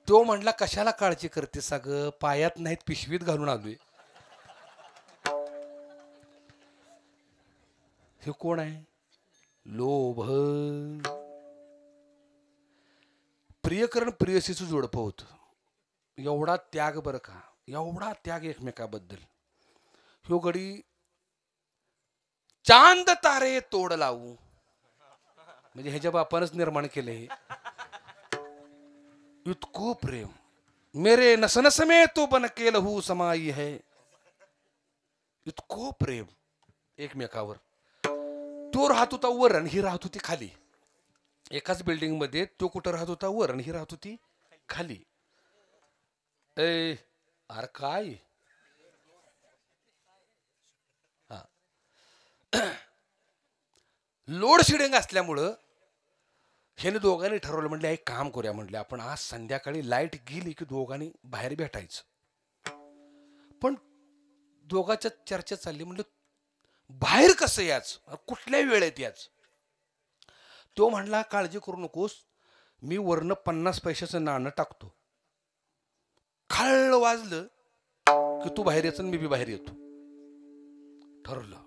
तो म्हटला, कशाला काळजी करते साग, पायात नाहीत, पिशवीत घालून आलोय. हे कोण आहे? लोभ. प्रियकरण प्रियसीचं जोडपं होतं. एवढा त्याग बरं का, एवढा त्याग एकमेकाबद्दल. ह्यो गडी चांद तारे तोड लावू, म्हणजे ह्याच्या बापानच निर्माण केले. इतकं प्रेम, मेरे नस नस में तो बन के लहू समाई है. इतकं प्रेम एकमेकावर. तो राहत होता वर आणि ही राहत होती खाली. एकाच बिल्डिंग मध्ये. तो कुठं राहत होता वर आणि ही राहत होती खाली. अरे काय, लोड शेडिंग असल्यामुळं ह्याने दोघांनी ठरवलं, म्हणले एक काम करूया, म्हणले आपण आज संध्याकाळी लाईट गेली की दोघांनी बाहेर भेटायचं. पण दोघांच्या चर्चा चालली, म्हणलं बाहेर कसं याच, कुठल्या वेळेत याच? तो म्हणला, काळजी करू नकोस, मी वरनं 50 पैशाचं नाणं टाकतो. खळ वाजलं की तू बाहेर यायचं, मी बी बाहेर येतो. ठरलं.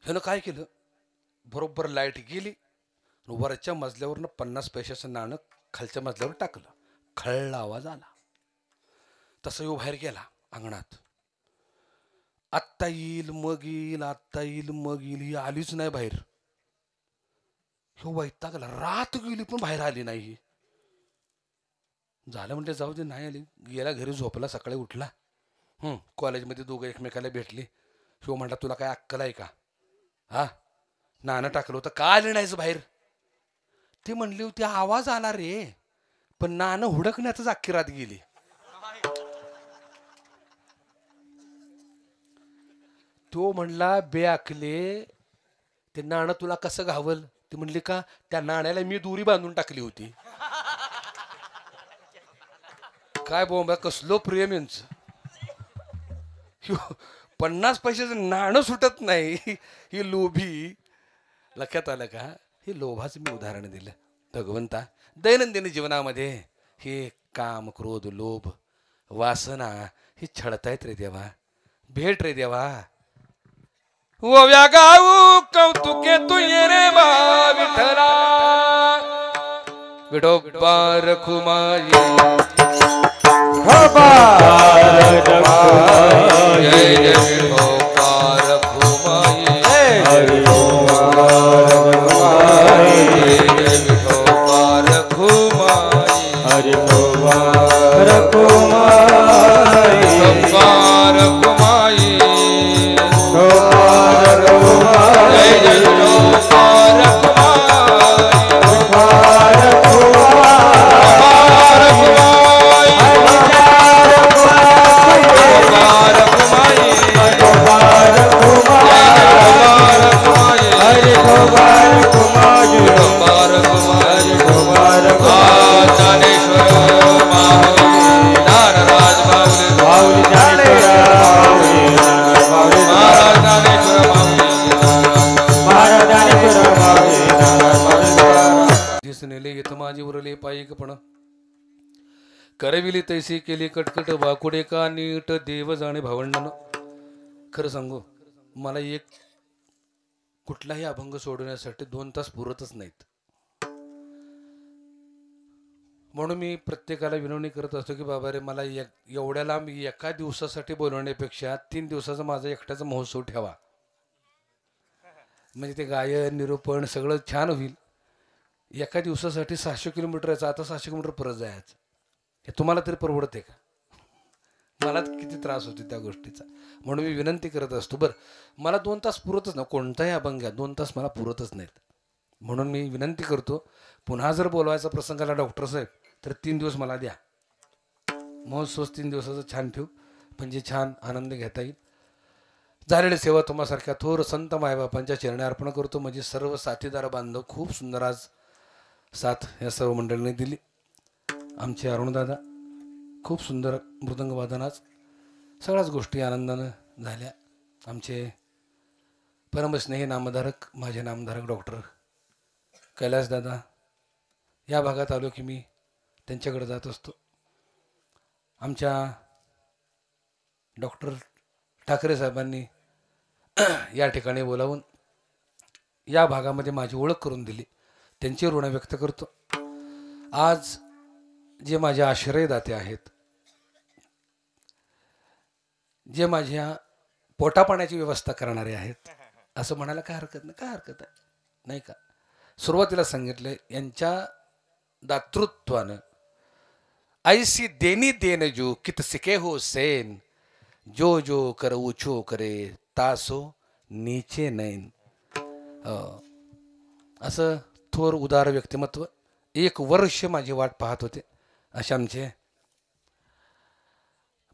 ह्यानं काय केलं, बरोबर लाईट गेली, वरच्या मजल्यावरनं 50 पैशाचं नाणं खालच्या मजल्यावर टाकलं. खळ आवाज आला. तसं येऊ बाहेर गेला अंगणात. आत्ता येईल मग येईल, आत्ता येईल मग येईल, ही आलीच नाही बाहेर. ह्यो वैतागला. रात गेली पण बाहेर आली नाही. झालं म्हणजे जाऊ दे, नाही आली. गेला घरी, झोपला. सकाळी उठला. कॉलेजमध्ये दोघं एकमेकाला भेटले. ह्यो म्हणला, तुला काय अक्कल आहे का? नाणं टाकलं होतं, का आलं नाहीच बाहेर? ते म्हणले होते, आवाज आला रे, पण नाणं हुडकण्यातच अख्खी रात गेली. तो म्हणला, बेअक्कले, ते नाणं तुला कसं घावल? ते म्हणले, का त्या नाण्याला मी दोरी बांधून टाकली होती. काय बोंबा, कसलो प्रेम यांचं. 50 पैशाचं नाणं सुटत नाही, ही लोभी. लक्षात आलं का? हे लोभाचं मी उदाहरण दिलं. भगवंता दैनंदिन जीवनामध्ये हे काम क्रोध लोभ वासना हे छळतायत रे देवा. भेट रे देवा. ओव्या गाऊ कौतुके तू ये रे बा विठ्ठला विठोबा रखुमाई जय जय विठोबा रखुमाई जय जय विठोबा रखुमाई विठोबा रखुमाई जय जय विठोबा माझी उरले पायिकपण करविली तैसी केली कटकट वाकुडे का नीट देव जाणे भावंडन. खरं सांगू मला एक कुठलाही अभंग सोडवण्यासाठी 2 तास पुरतच नाहीत. म्हणून मी प्रत्येकाला विनवणी करत असतो की बाबा रे मला एवढ्या लांब एका दिवसासाठी बोलवण्यापेक्षा 3 दिवसाचा माझा एकट्याचा महोत्सव ठेवा. म्हणजे ते गायन निरूपण सगळं छान होईल. एका दिवसासाठी 600 किलोमीटर यायचं, आता 600 किलोमीटर परत जायचं. हे तुम्हाला तरी परवडते का? मला किती त्रास होते त्या गोष्टीचा. म्हणून मी विनंती करत असतो. बरं मला 2 तास पुरतच ना कोणताही अभंग घ्या 2 तास मला पुरतच नाहीत. म्हणून मी विनंती करतो पुन्हा जर बोलवायचा प्रसंग आला डॉक्टर साहेब तर 3 दिवस मला द्या. महोत्सव 3 दिवसाचं छान ठेवू म्हणजे छान आनंद घेता येईल. झालेली सेवा तुम्हासारख्या थोर संत मायबापांच्या चरणी अर्पण करतो. म्हणजे सर्व साथीदार बांधव खूप सुंदर आज साथ या सर्व मंडळींनी दिली. आमचे अरुणदादा खूप सुंदर मृदंग वादन आज सगळ्याच गोष्टी आनंदानं झाल्या. आमचे परमस्नेही नामधारक माझे नामधारक डॉक्टर कैलासदादा या भागात आलो की मी त्यांच्याकडे जात असतो. आमच्या डॉक्टर ठाकरे साहेबांनी या ठिकाणी बोलावून या भागामध्ये माझी ओळख करून दिली. त्यांचे ऋण व्यक्त करतो. आज जे माझे आश्रयदाते आहेत जे माझ्या पोटापाण्याची व्यवस्था करणारे आहेत असं म्हणायला काय हरकत नाही. काय हरकत आहे नाही का? सुरुवातीला सांगितलं यांच्या दातृत्वानं ऐसी देनी देन जो कित सिके हो सेन जो जो कर उछो करे तासो नीचे नैन. असं थोर उदार व्यक्तिमत्व 1 वर्ष माझी वाट पाहत होते. असे आमचे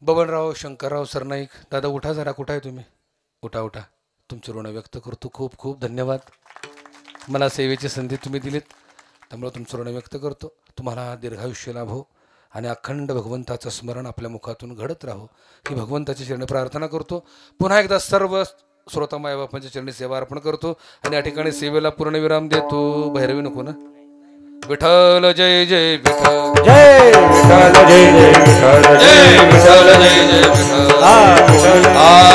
बबनराव शंकरराव सरनाईक. दादा उठा जरा. कुठं आहे तुम्ही? उठा उठा. तुमचे ऋण व्यक्त करतो. खूप खूप धन्यवाद. मला सेवेची संधी तुम्ही दिलीत त्यामुळे तुमचं ऋण व्यक्त करतो. तुम्हाला दीर्घायुष्य लाभो आणि अखंड भगवंताचं स्मरण आपल्या मुखातून घडत राहो ही भगवंताच्या चरणी प्रार्थना करतो. पुन्हा एकदा सर्व श्रोता मायबापांच्या चरणी सेवा अर्पण करतो आणि या ठिकाणी सेवेला पूर्णविराम देतो. भैरवी नको ना. विठ्ठल जय जय विठ्ठल जय विठ्ठल जय जय विठ्ठल जय विठ्ठल जय जय विठ्ठल.